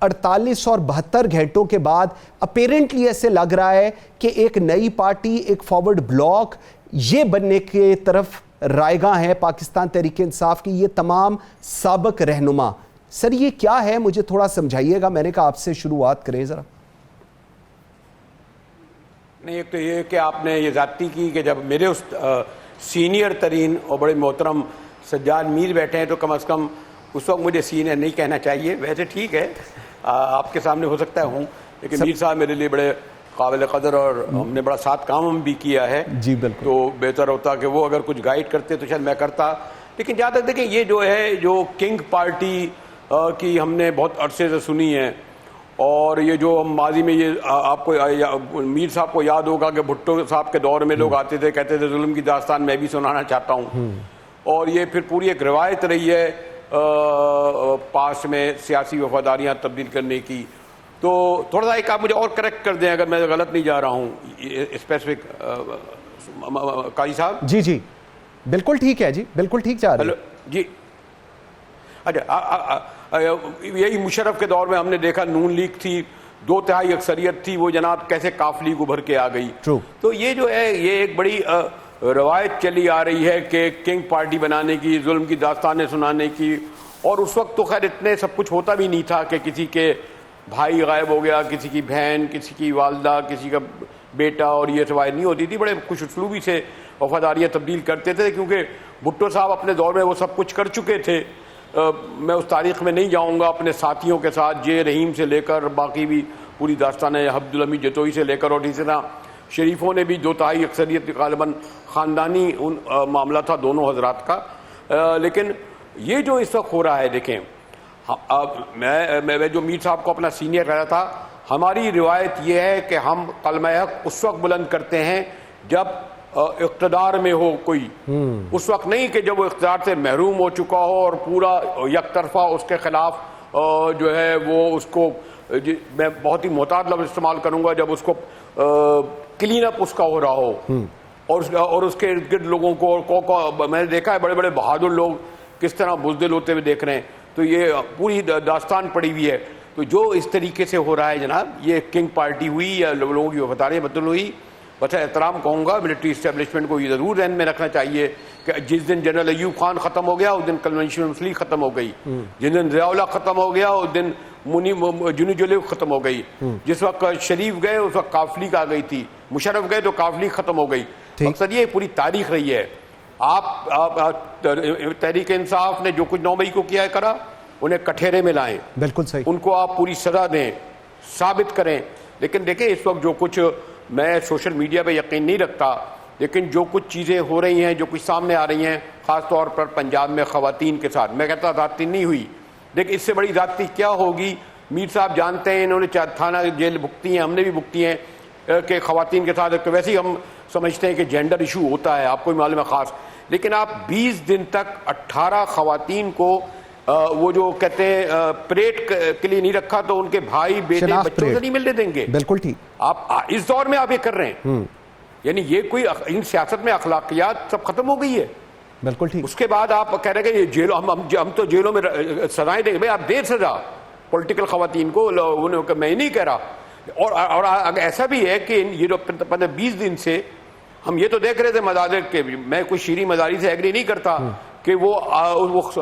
48 और 72 घंटों के बाद अपेरेंटली ऐसे लग रहा है कि एक नई पार्टी, एक फॉरवर्ड ब्लॉक ये बनने के तरफ रायगा है पाकिस्तान तहरीक इंसाफ की ये तमाम साबिक रहनुमा। सर ये क्या है, मुझे थोड़ा समझाइएगा। मैंने कहा आपसे शुरुआत करें ज़रा। नहीं, एक तो ये कि आपने ये ज़्यादती की कि जब मेरे उस सीनियर तरीन और बड़े मोहतरम सज्जाद मीर बैठे हैं तो कम से कम उस वक्त मुझे सीनियर नहीं कहना चाहिए। वैसे ठीक है, आपके सामने हो सकता है हूँ, लेकिन मीर साहब मेरे लिए बड़े काबिल कदर और हमने बड़ा साथ काम भी किया है जी। बिल्कुल। तो बेहतर होता कि वो अगर कुछ गाइड करते तो शायद मैं करता। लेकिन जहाँ तक देखें, ये जो है जो किंग पार्टी की हमने बहुत अरसे से सुनी है, और ये जो माजी में ये आपको मीर साहब को याद होगा कि भुट्टो साहब के दौर में लोग आते थे, कहते थे जुल्म की दास्तान मैं भी सुनाना चाहता हूँ, और ये फिर पूरी एक रिवायत रही है पास में सियासी वफादारियाँ तब्दील करने की। तो थोड़ा सा एक आप मुझे और करेक्ट कर दें अगर मैं गलत नहीं जा रहा हूँ स्पेसिफिक काजी साहब। जी जी बिल्कुल ठीक है जी, बिल्कुल ठीक जा रहे हैं जी। अच्छा, यही मुशर्रफ के दौर में हमने देखा नून लीग थी, 2/3 अक्सरियत थी, वो जनाब कैसे काफ लीग उभर के आ गई। तो ये जो है ये एक बड़ी रवायत चली आ रही है कि किंग पार्टी बनाने की, जुल्म की दास्तानें सुनाने की। और उस वक्त तो खैर इतने सब कुछ होता भी नहीं था कि किसी के भाई गायब हो गया, किसी की बहन, किसी की वालदा, किसी का बेटा, और ये रवायत नहीं होती थी। बड़े खुश उसलूबी से वफादारियाँ तब्दील करते थे, क्योंकि भुट्टो साहब अपने दौर में वो सब कुछ कर चुके थे। मैं उस तारीख़ में नहीं जाऊंगा, अपने साथियों के साथ जे रहीम से लेकर बाकी भी पूरी दास्तान है, अब्दुल हमीद जतोई से लेकर, और इसी तरह शरीफों ने भी 2/3 अक्सरियत गालिबन ख़ानदानी मामला था दोनों हजरात का। लेकिन ये जो इस वक्त हो रहा है, देखें, मैं जो मीर साहब को अपना सीनियर कह रहा था, हमारी रिवायत ये है कि हम कलमा हक उस वक्त बुलंद करते हैं जब इक़्तिदार में हो कोई, उस वक्त नहीं कि जब वो इक़्तिदार से महरूम हो चुका हो और पूरा यकतरफा उसके खिलाफ जो है वो उसको, मैं बहुत ही मोहतात लफ्ज़ इस्तेमाल करूँगा, जब उसको क्लीन अप उसका हो रहा हो, और उसके इर्द गिर्द लोगों को मैंने देखा है बड़े बड़े बहादुर लोग किस तरह बुज़दिल होते हुए देख रहे हैं। तो ये पूरी दास्तान पड़ी हुई है। तो जो इस तरीके से हो रहा है जनाब, ये किंग पार्टी हुई या लोगों की वफादारियाँ बदल हुई, बस एहतराम कहूँगा मिलिट्री इस्टेब्लिशमेंट को ये ज़रूर ध्यान में रखना चाहिए कि जिस दिन जनरल अयूब खान ख़त्म हो गया उस दिन कन्वेंशन मुस्लिम ख़त्म हो गई, जिस दिन ज़ियाउल्लाह ख़त्म हो गया उस दिन जुनी जुलेब ख़त्म हो गई, जिस वक्त शरीफ गए उस वक्त काफली आ गई थी, मुशर्रफ गए तो काफली ख़त्म हो गई। अक्सर ये पूरी तारीख रही है। आप तहरीक इंसाफ ने जो कुछ 9 मई को किया है करा, उन्हें कठेरे में लाएं, बिल्कुल सही, उनको आप पूरी सजा दें, साबित करें। लेकिन देखें, इस वक्त जो कुछ, मैं सोशल मीडिया पे यकीन नहीं रखता, लेकिन जो कुछ चीज़ें हो रही हैं, जो कुछ सामने आ रही हैं, ख़ास तौर पर पंजाब में ख़वातीन के साथ, मैं कहता ज़्यादती नहीं हुई, लेकिन इससे बड़ी ज़्यादती क्या होगी? मीर साहब जानते हैं, इन्होंने थाना जेल भुगती हैं, हमने भी भुगती हैं कि ख़वातीन के साथ तो वैसे ही हम समझते हैं कि जेंडर इशू होता है, आपको भी मालूम है ख़ास, लेकिन आप 20 दिन तक 18 ख़वातीन को वो जो कहते हैं परेड के लिए नहीं रखा, तो उनके भाई बेटे बच्चों से नहीं मिलने देंगे। बिल्कुल ठीक। आप इस दौर में आप ये कर रहे हैं, यानी ये कोई इन सियासत में अखलाकियात सब खत्म हो गई है। बिल्कुल ठीक। उसके बाद आप कह रहे हैं कि ये जेलों हम तो जेलों में सजाएं देंगे। भाई आप दें सजा पॉलिटिकल खवातीन को, मैं नहीं कह रहा। और अगर ऐसा भी है कि ये 20 दिन से हम ये तो देख रहे थे मदारिस के, मैं कोई शीरी मदारी से एग्री नहीं करता कि वो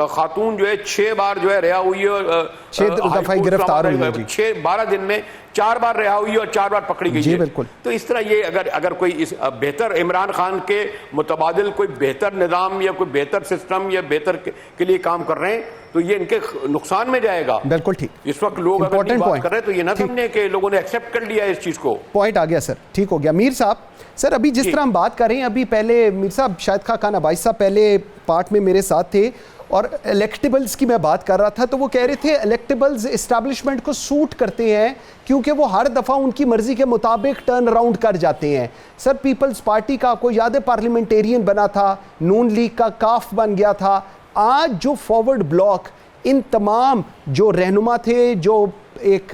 खातून जो है 6 बार जो है रिहा हुई है, 6 दफा गिरफ्तार हुई है, 12 दिन में 4 बार रिहा हुई है और 4 बार पकड़ी गई है। बिल्कुल। तो इस तरह ये अगर कोई इस बेहतर इमरान खान के मुतबादिल कोई बेहतर निज़ाम या कोई बेहतर सिस्टम या बेहतर के लिए काम कर रहे हैं, तो ये इनके नुकसान में जाएगा। बिल्कुल ठीक। इस वक्त लोग अगर बात कर रहे हैं तो ये ना समझे कि लोगों ने एक्सेप्ट कर लिया इस चीज को। पॉइंट आ गया सर, ठीक हो गया। मीर साहब, सर अभी जिस तरह हम बात कर रहे हैं, अभी पहले मीर साहब शायद खान अबाइस साहब पहले पार्ट में मेरे साथ थे और इलेक्टेबल्स की मैं बात कर रहा था, तो वो कह रहे थे इलेक्टेबल्स एस्टैब्लिशमेंट को सूट करते हैं क्योंकि वो हर दफ़ा उनकी मर्जी के मुताबिक टर्न अराउंड कर जाते हैं। सर पीपल्स पार्टी का कोई याद है पार्लियामेंटेरियन बना था, नून लीग का काफ बन गया था। आज जो फॉरवर्ड ब्लॉक इन तमाम जो रहनुमा थे, जो एक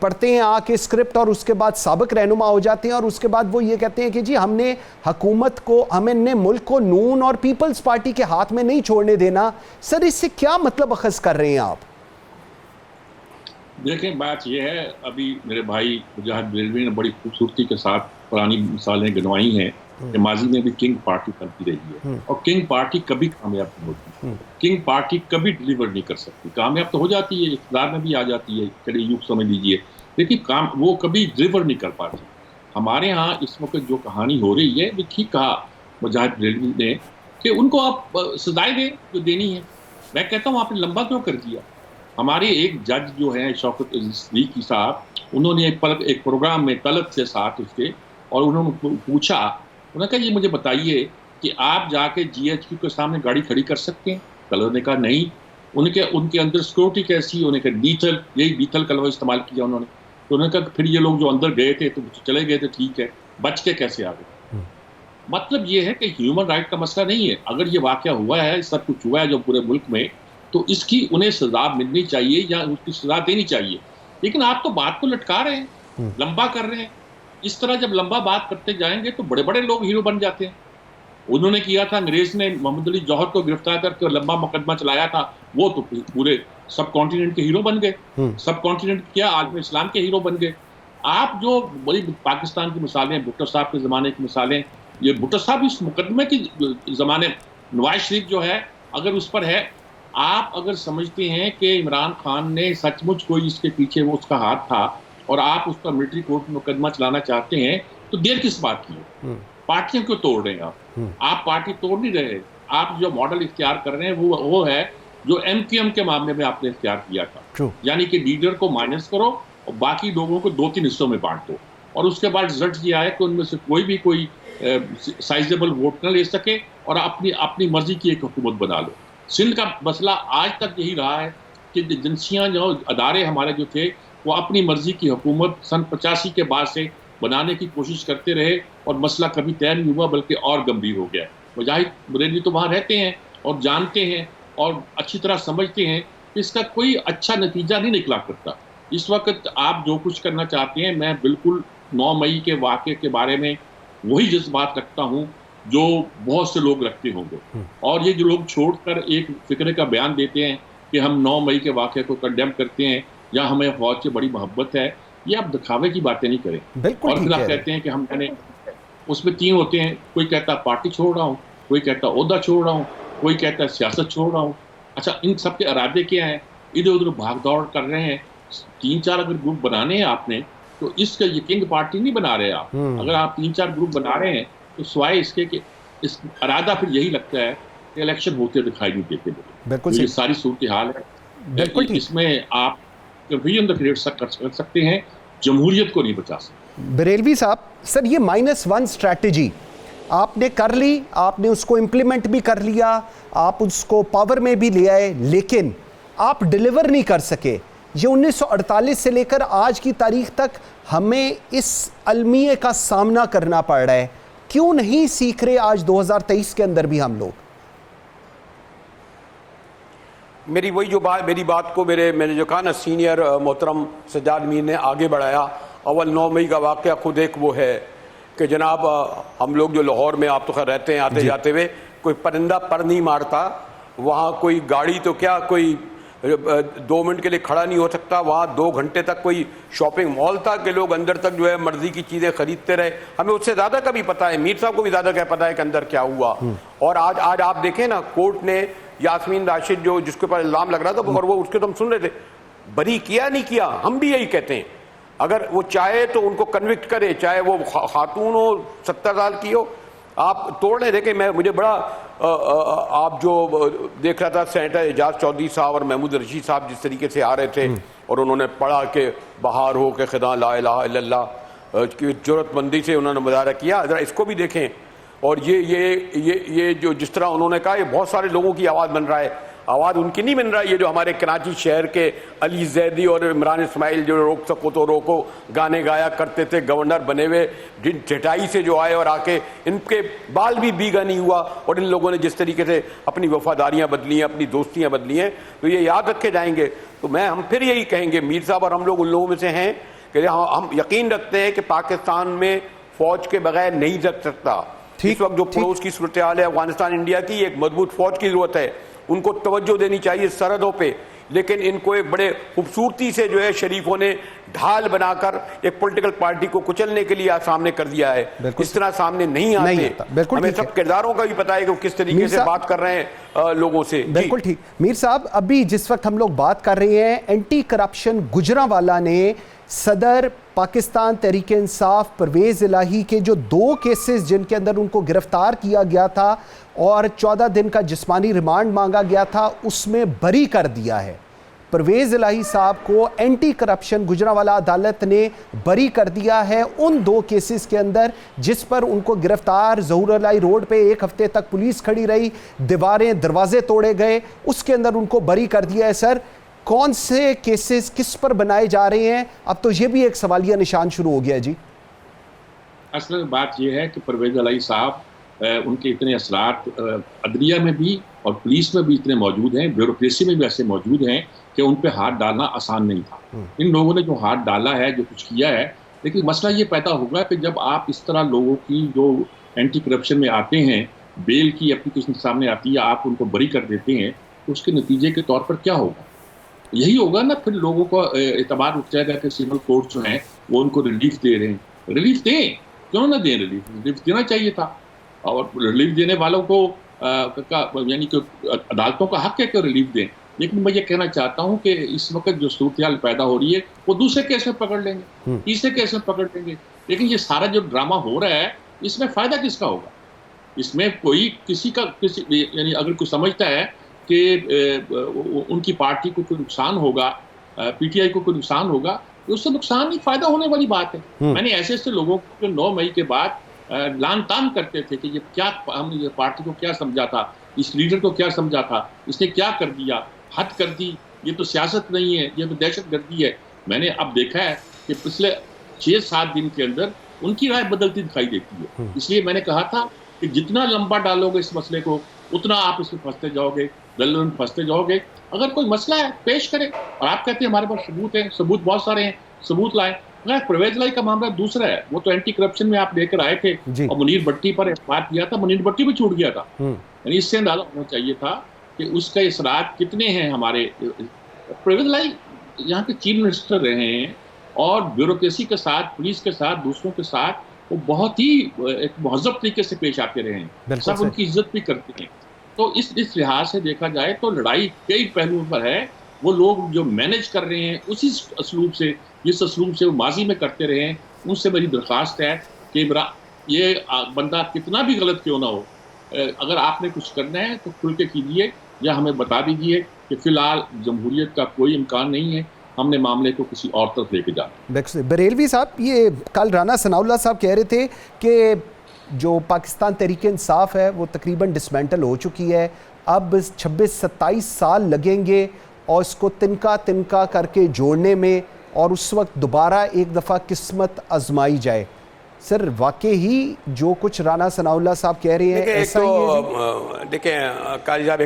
पढ़ते हैं आके स्क्रिप्ट और उसके बाद साबिक रहनुमा हो जाते हैं और उसके बाद वो ये कहते हैं कि जी हमने हुकूमत को, हमने मुल्क को नून और पीपल्स पार्टी के हाथ में नहीं छोड़ने देना। सर इससे क्या मतलब अखज़ कर रहे हैं आप? देखें, बात यह है, अभी मेरे भाई मुजाहिद बरेलवी ने बड़ी खूबसूरती के साथ पुरानी मिसालें गिनवाई हैं कि माजी में भी किंग पार्टी बनती रही है और किंग पार्टी कभी कामयाब नहीं होती। किंग पार्टी कभी डिलीवर नहीं कर सकती। कामयाब तो हो जाती है, इक़्तिदार में भी आ जाती है, चलिए यूँ समझ लीजिए, लेकिन काम वो कभी डिलीवर नहीं कर पाती। हमारे यहाँ इस वक्त जो कहानी हो रही है, वो ठीक कहा मुजाहिद बरेलवी ने कि उनको आप सजाएं दें जो देनी है। मैं कहता हूँ आपने लंबा क्यों कर दिया? हमारे एक जज जो हैं शौकत सिद्दीकी साहब, उन्होंने एक प्रोग्राम में तलब से साथ उसके, और उन्होंने पूछा, उन्होंने कहा ये मुझे बताइए कि आप जाके GHQ के सामने गाड़ी खड़ी कर सकते हैं? कलर ने कहा नहीं। उनके अंदर सिक्योरिटी कैसी? उन्होंने कहा लीथल, यही लीथल कलर इस्तेमाल किया उन्होंने। तो उन्होंने कहा फिर ये लोग जो अंदर गए थे तो चले गए थे, ठीक है, बच के कैसे आ गए? मतलब ये है कि ह्यूमन राइट का मसला नहीं है। अगर ये वाकया हुआ है, सब कुछ हुआ है जो पूरे मुल्क में, तो इसकी उन्हें सजा मिलनी चाहिए या उसकी सजा देनी चाहिए। लेकिन आप तो बात को लटका रहे हैं, लंबा कर रहे हैं। इस तरह जब लंबा बात करते जाएंगे तो बड़े बड़े लोग हीरो बन जाते हैं। उन्होंने किया था, अंग्रेज ने मोहम्मद अली जौहर को गिरफ्तार करके लंबा मुकदमा चलाया था, वो तो पूरे सब कॉन्टिनेंट के हीरो बन गए। सब कॉन्टिनेंट क्या, आलम इस्लाम के हीरो बन गए। आप जो बड़ी पाकिस्तान की मिसालें, भुट्टो साहब के ज़माने की मिसालें, ये भुट्टो साहब इस मुकदमे की ज़माने, नवाज शरीफ जो है अगर उस पर है, आप अगर समझते हैं कि इमरान खान ने सचमुच कोई इसके पीछे वो उसका हाथ था और आप उसका मिलिट्री कोर्ट में मुकदमा चलाना चाहते हैं, तो देर किस बात की है? पार्टियों क्यों तोड़ रहे हैं आप पार्टी तोड़ नहीं रहे। आप जो मॉडल इख्तियार कर रहे हैं वो है जो MQM के मामले में आपने इख्तियार किया था, यानी कि लीडर को माइनस करो और बाकी लोगों को 2-3 हिस्सों में बांट दो, और उसके बाद रिजल्ट ये आया कि उनमें से कोई साइजेबल वोट न ले सके और अपनी मर्जी की एक हुकूमत बना लो। सिंध का मसला आज तक यही रहा है कि एजेंसियां, जो अदारे हमारे जो थे, वो अपनी मर्जी की हुकूमत सन 85 के बाद से बनाने की कोशिश करते रहे और मसला कभी तय नहीं हुआ बल्कि और गंभीर हो गया। मुजाहिद बरेलवी तो वहाँ रहते हैं और जानते हैं और अच्छी तरह समझते हैं कि इसका कोई अच्छा नतीजा नहीं निकला करता। इस वक्त आप जो कुछ करना चाहते हैं, मैं बिल्कुल 9 मई के वाक़े के बारे में वही जज्बात रखता हूँ जो बहुत से लोग रखते होंगे। और ये जो लोग छोड़कर एक फिक्रे का बयान देते हैं कि हम 9 मई के वाक़े को कंडेम करते हैं या हमें फौज से बड़ी मोहब्बत है, ये आप दिखावे की बातें नहीं करें। और फिर आप कहते हैं कि मैंने उसमें 3 होते हैं, कोई कहता पार्टी छोड़ रहा हूँ, कोई कहता ओहदा छोड़ रहा हूँ, कोई कहता सियासत छोड़ रहा हूँ। अच्छा, इन सब के इरादे क्या हैं? इधर उधर भाग दौड़ कर रहे हैं। 3-4 अगर ग्रुप बनाने हैं आपने, तो इसका ये किंग पार्टी नहीं बना रहे आप। अगर आप 3-4 ग्रुप बना रहे हैं तो सिवाय इसके कि इस इरादा फिर यही लगता है कि इलेक्शन होते दिखाई नहीं देते। बिल्कुल, ये सारी सूरत हाल है। बिल्कुल, इसमें आप कंफ्यूजन क्रिएट कर सकते हैं, जमहूरियत को नहीं बचा सकते। बरेलवी साहब, सर ये -1 स्ट्रैटेजी आपने कर ली, आपने उसको इम्प्लीमेंट भी कर लिया, आप उसको पावर में भी ले आए, लेकिन आप डिलीवर नहीं कर सके। ये 1948 से लेकर आज की तारीख तक हमें इस अलमिये का सामना करना पड़ रहा है। क्यों नहीं सीख रहे आज 2023 के अंदर भी हम लोग? मेरी बात को मैंने जो कहा ना, सीनियर मोहतरम सज्जाद मीर ने आगे बढ़ाया। अव्वल 9 मई का वाक़या खुद एक वो है कि जनाब हम लोग जो लाहौर में, आप तो खैर रहते हैं आते जाते हुए, कोई परिंदा पर नहीं मारता, वहाँ कोई गाड़ी तो क्या कोई 2 मिनट के लिए खड़ा नहीं हो सकता, वहाँ 2 घंटे तक कोई शॉपिंग मॉल था कि लोग अंदर तक जो है मर्जी की चीज़ें खरीदते रहे। हमें उससे ज़्यादा का भी पता है, मीर साहब को भी ज़्यादा क्या पता है कि अंदर क्या हुआ। और आज आप देखें ना, कोर्ट ने यास्मीन राशिद जो जिसके ऊपर इल्ज़ाम लग रहा था, और वो उसके तो हम सुन रहे थे, बरी किया नहीं किया, हम भी यही कहते हैं। अगर वो चाहे तो उनको कन्विक्ट करे, चाहे वो खातून हो 70 साल की हो। आप तोड़ने देखें, मुझे बड़ा आप जो देख रहा था सेनेटर एजाज चौधरी साहब और महमूद रशीद साहब जिस तरीके से आ रहे थे और उन्होंने पढ़ा कि बाहर हो के खुदा ला इलाहा इल्लल्लाह की जरूरतमंदी से उन्होंने मुजाहरा किया। ज़रा इसको भी देखें। और ये जो जिस तरह उन्होंने कहा, ये बहुत सारे लोगों की आवाज़ बन रहा है। आवाज़ उनकी नहीं बन रहा है, ये जो हमारे कराची शहर के अली जैदी और इमरान इस्माइल जो रोक सको तो रोको गाने गाया करते थे, गवर्नर बने हुए, जिन चटाई से जो आए और आके इनके बाल भी बीगा नहीं हुआ, और इन लोगों ने जिस तरीके से अपनी वफादारियां बदली हैं, अपनी दोस्तियां बदली हैं, तो ये याद रखे जाएंगे। तो हम फिर यही कहेंगे, मीर साहब और हम लोग उन लोगों में से हैं कि हम यकीन रखते हैं कि पाकिस्तान में फौज के बगैर नहीं रख सकता। इस वक्त जो पड़ोस की सूरत हाल है अफगानिस्तान इंडिया की, एक मजबूत फौज की जरूरत है। उनको तवज्जो देनी चाहिए सरहदों पे, लेकिन इनको एक बड़े खूबसूरती से जो है शरीफों ने ढाल बनाकर एक पॉलिटिकल पार्टी को कुचलने के लिए सामने कर दिया है। इस तरह सामने नहीं आते। हमें सब किरदारों का भी पता है कि किस तरीके से बात कर रहे हैं लोगों से। बिल्कुल ठीक। मीर साहब, अभी जिस वक्त हम लोग बात कर रहे हैं, एंटी करप्शन गुजरांवाला ने सदर पाकिस्तान तहरीक इंसाफ परवेज़ इलाही के जो 2 केसेस जिनके अंदर उनको गिरफ्तार किया गया था और 14 दिन का जिस्मानी रिमांड मांगा गया था, उसमें बरी कर दिया है। परवेज़ इलाही साहब को एंटी करप्शन गुजरांवाला अदालत ने बरी कर दिया है उन 2 केसेस के अंदर जिस पर उनको गिरफ्तार ज़हूरुल्लाह रोड पे 1 हफ्ते तक पुलिस खड़ी रही, दीवारें दरवाजे तोड़े गए, उसके अंदर उनको बरी कर दिया है। सर, कौन से केसेस किस पर बनाए जा रहे हैं? अब तो ये भी एक सवालिया निशान शुरू हो गया है जी। असल बात यह है कि परवेज़ इलाही साहब, उनके इतने असरात अदलिया में भी और पुलिस में भी इतने मौजूद हैं, ब्यूरोक्रेसी में भी ऐसे मौजूद हैं कि उन पे हाथ डालना आसान नहीं था। इन लोगों ने जो हाथ डाला है, जो कुछ किया है, लेकिन मसला ये पैदा होगा कि जब आप इस तरह लोगों की जो एंटी करप्शन में आते हैं, बेल की एप्लीकेशन सामने आती है, आप उनको बरी कर देते हैं, तो उसके नतीजे के तौर पर क्या होगा? यही होगा ना, फिर लोगों को एतबार उठ जाएगा कि सिविल कोर्ट जो हैं वो उनको रिलीफ दे रहे हैं। रिलीफ दें, क्यों ना दें? रिलीफ देना चाहिए था। और रिलीफ देने वालों को यानी कि अदालतों का हक है कि रिलीफ दें। लेकिन मैं ये कहना चाहता हूँ कि इस वक्त जो सूरत पैदा हो रही है, वो दूसरे केस में पकड़ लेंगे, तीसरे केस में पकड़ लेंगे। लेकिन ये सारा जो ड्रामा हो रहा है, इसमें फ़ायदा किसका होगा? इसमें कोई किसी यानी अगर कोई समझता है कि उनकी पार्टी को कोई नुकसान होगा, पीटीआई को कोई नुकसान होगा, तो उससे नुकसान नहीं, फायदा होने वाली बात है। मैंने ऐसे लोगों को 9 मई के बाद लान तान करते थे कि ये क्या, हमने ये पार्टी को क्या समझा था, इस लीडर को क्या समझा था, इसने क्या कर दिया, हद कर दी, ये तो सियासत नहीं है, ये तो दहशतगर्दी है। मैंने अब देखा है कि पिछले 6-7 दिन के अंदर उनकी राय बदलती दिखाई देती है। इसलिए मैंने कहा था कि जितना लंबा डालोगे इस मसले को, उतना आप इसमें फंसते जाओगे, दलदल में फंसते जाओगे। अगर कोई मसला है, पेश करें। और आप कहते हैं हमारे पास सबूत है, सबूत बहुत सारे हैं, सबूत लाएं। अगर परवेज़ इलाही का मामला दूसरा है, वो तो एंटी करप्शन में आप लेकर आए थे और मुनीर भट्टी पर एतबार किया था, मुनीर भट्टी भी छूट गया था। यानी इससे अंदाजा होना चाहिए था कि उसका इसरात कितने हैं। हमारे परवेज़ इलाही यहाँ के चीफ मिनिस्टर रहे हैं और ब्यूरोक्रेसी के साथ, पुलिस के साथ, दूसरों के साथ वो बहुत ही एक महज़ब तरीके से पेश आते रहे हैं, सब उनकी इज्जत भी करते हैं। तो इस लिहाज से देखा जाए तो लड़ाई कई पहलुओं पर है। वो लोग जो मैनेज कर रहे हैं उसी असलूब से, जिस असलूब से वो माजी में करते रहे हैं, उनसे मेरी दरख्वास्त है कि ये बंदा कितना भी गलत क्यों ना हो, अगर आपने कुछ करना है तो खुल के कीजिए या हमें बता दीजिए कि फ़िलहाल जमहूरियत का कोई इम्कान नहीं है, हमने मामले को किसी और तरफ लेके जाना। बरेलवी साहब, ये कल राना सनाउल्लाह साहब कह रहे थे कि जो पाकिस्तान तहरीक इंसाफ है वो तकरीबन डिसमेंटल हो चुकी है, अब 26-27 साल लगेंगे और इसको तिनका तिनका करके जोड़ने में, और उस वक्त दोबारा एक दफ़ा किस्मत आजमाई जाए। सर वाकई ही जो कुछ राना सनाउल्लाह साहब कह रहे हैं ऐसा ही है? देखें काजी साहब,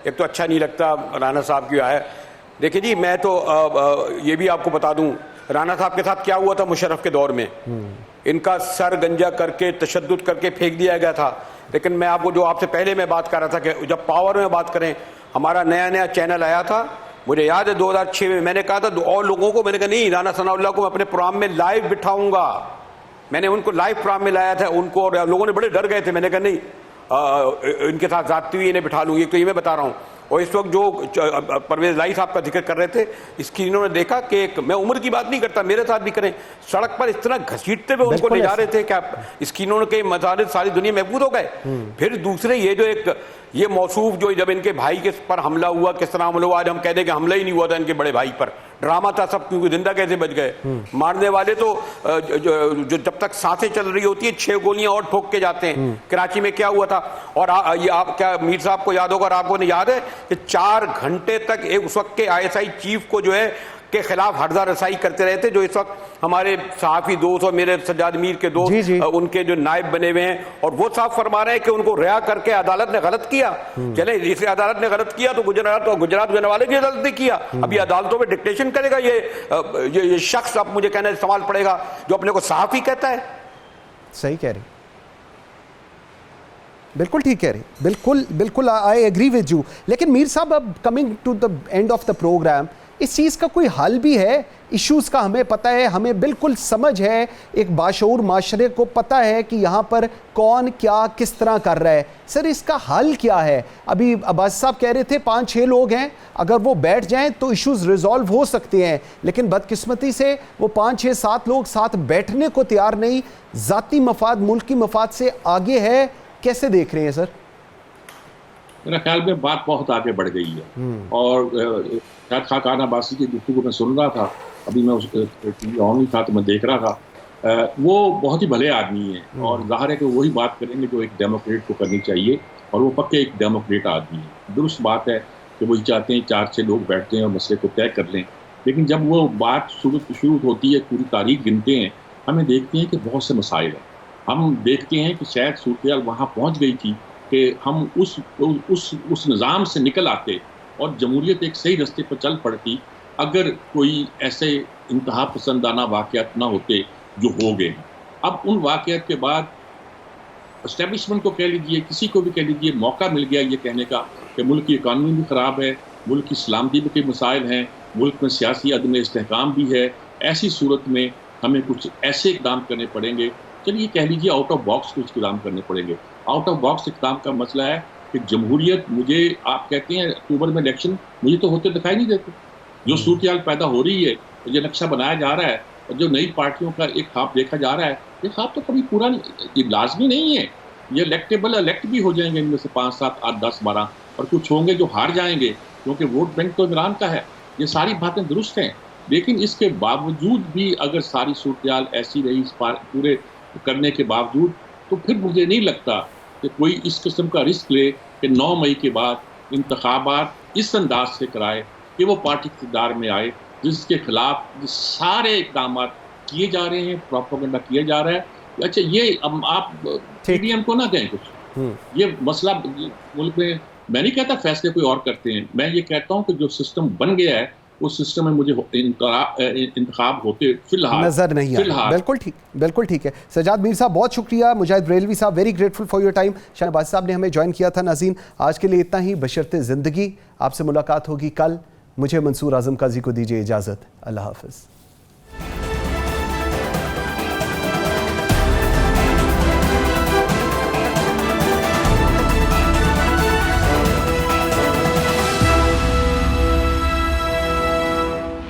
एक तो अच्छा नहीं लगता राना साहब की आया। देखिए जी, मैं तो ये भी आपको बता दूं राना साहब के साथ क्या हुआ था मुशर्रफ के दौर में। इनका सर गंजा करके तशद्दुद करके फेंक दिया गया था। लेकिन मैं आपको जो आपसे पहले मैं बात कर रहा था कि जब पावर में बात करें, हमारा नया नया चैनल आया था, मुझे याद है 2006 में मैंने कहा था और लोगों को, मैंने कहा नहीं राना सनाउल्लाह को मैं अपने प्रोग्राम में लाइव बिठाऊंगा। मैंने उनको लाइव प्रोग्राम में लाया था उनको, और लोगों ने बड़े डर गए थे। मैंने कहा नहीं, इनके साथ जाती हुई इन्हें बिठा लूंगी। तो ये मैं बता रहा हूँ। और इस वक्त जो परवेज लाई साहब का जिक्र कर रहे थे, इसकी इन्होंने देखा कि मैं उम्र की बात नहीं करता, मेरे साथ भी करें, सड़क पर इस तरह घसीटते हुए उनको ले जा रहे थे क्या इसकी इन्होंने के मजालिद सारी दुनिया महफूज हो गए। फिर दूसरे ये जो एक ये मौसूफ जो जब इनके भाई के पर हमला हुआ, किस तरह हमला हुआ, आज हम कह दें कि हमला ही नहीं हुआ था इनके बड़े भाई पर, ड्रामा था सब, क्योंकि जिंदा कैसे बच गए। मारने वाले तो जो जब तक सांसें चल रही होती है 6 गोलियां और ठोक के जाते हैं। कराची में क्या हुआ था, और ये आप क्या मीर साहब को याद होगा और आपको याद है कि 4 घंटे तक एक उस वक्त के ISI चीफ को जो है के खिलाफ हर्जा रसाई करते रहे थे, जो इस वक्त हमारे सहाफी दोस्त और मेरे सज्जाद मीर के दोस्त उनके जो नायब बने हुए हैं, और वो साफ फरमा रहे हैं कि उनको रिहा करके अदालत ने गलत किया। चले, इसे अदालत ने गलत किया तो गुजरात जाने वाले की अदालत ने किया। अभी अदालतों में डिक्टेशन करेगा ये शख्स, अब मुझे कहना सवाल पड़ेगा जो अपने को सहाफी कहता है। सही कह रही, बिल्कुल ठीक कह रही, बिल्कुल बिल्कुल आई एग्री विद यू। लेकिन मीर साहब, अब coming to the end of the programme, इस चीज़ का कोई हल भी है? इश्यूज़ का हमें पता है, हमें बिल्कुल समझ है, एक बाशऊर माशरे को पता है कि यहाँ पर कौन क्या किस तरह कर रहा है। सर इसका हल क्या है? अभी अब्बास साहब कह रहे थे 5-6 लोग हैं, अगर वो बैठ जाएं तो इश्यूज़ रिजॉल्व हो सकते हैं, लेकिन बदकिस्मती से वो 5-6-7 लोग साथ बैठने को तैयार नहीं, ज़ाती मफाद मुल्क की मफाद से आगे है। कैसे देख रहे हैं सर? मेरा ख्याल में बात बहुत आगे बढ़ गई है, और खान अब्बासी की गुफ्तगू में सुन रहा था, अभी मैं उस ऑन ही था तो मैं देख रहा था, वो बहुत ही भले आदमी हैं, और जाहिर है कि वही बात करेंगे जो एक डेमोक्रेट को करनी चाहिए, और वो पक्के एक डेमोक्रेट आदमी है। दुरुस्त बात है कि वही चाहते हैं 4-6 लोग बैठते हैं और मसले को तय कर लें, लेकिन जब वो बात शुरू होती है, पूरी तारीख गिनते हैं, हमें देखते हैं कि बहुत से मसाइल हैं। हम देखते हैं कि शायद सूरत वहाँ पहुँच गई थी कि हम उस निज़ाम से निकल आते और जमहूरियत एक सही रास्ते पर चल पड़ती, अगर कोई ऐसे इंतहा पसंदाना वाक़यात ना होते जो हो गए हैं। अब उन वाक़यात के बाद एस्टेब्लिशमेंट को कह लीजिए, किसी को भी कह लीजिए, मौका मिल गया ये कहने का कि मुल्क की इकानमी भी ख़राब है, मुल्क की सलामती भी के मसाइल हैं, मुल्क में सियासी अदम इस्तेहकाम भी है। ऐसी सूरत में हमें कुछ ऐसे इक़दाम करने पड़ेंगे, चलिए कह लीजिए आउट ऑफ बॉक्स कुछ इक़दाम करने पड़ेंगे। आउट ऑफ बॉक्स इक़दाम का मसला है कि जमहूरियत, मुझे आप कहते हैं अक्टूबर में इलेक्शन, मुझे तो होते दिखाई नहीं देते। जो सूरत पैदा हो रही है, जो नक्शा बनाया जा रहा है, और जो नई पार्टियों का एक ख्वाब देखा जा रहा है, ये ख्वाब तो कभी पूरा ये लाजमी नहीं है। ये इलेक्ट भी हो जाएंगे इनमें से 5, 7, 8, 10, 12, और कुछ होंगे जो हार जाएंगे क्योंकि वोट बैंक तो इमरान का है। ये सारी बातें दुरुस्त हैं, लेकिन इसके बावजूद भी अगर सारी सूरत ऐसी रही पूरे करने के बावजूद, तो फिर मुझे नहीं लगता कि कोई इस किस्म का रिस्क ले कि 9 मई के बाद इंतखाबात इस अंदाज से कराए कि वो पार्टी इक़्तिदार में आए जिसके खिलाफ सारे इक़दाम किए जा रहे हैं, प्रोपेगेंडा किया जा रहा है। अच्छा, ये अब आप PDM को ना दें कुछ, ये मसला मुल्क में, मैं नहीं कहता फैसले कोई और करते हैं, मैं ये कहता हूँ कि जो सिस्टम बन गया है उस सिस्टम में मुझे इंतखाब होते फिलहाल नजर नहीं आ रहा। बिल्कुल ठीक है। सज्जाद मीर साहब बहुत शुक्रिया। मुजाहिद बरेलवी साहब very grateful for your time. Shahbaz साहब ने हमें ज्वाइन किया था। नाज़रीन, आज के लिए इतना ही, बशर्ते ज़िंदगी। आपसे मुलाकात होगी कल। मुझे मंसूर आज़म काजी को दीजिए इजाज़त। अल्लाह हाफ़िज़।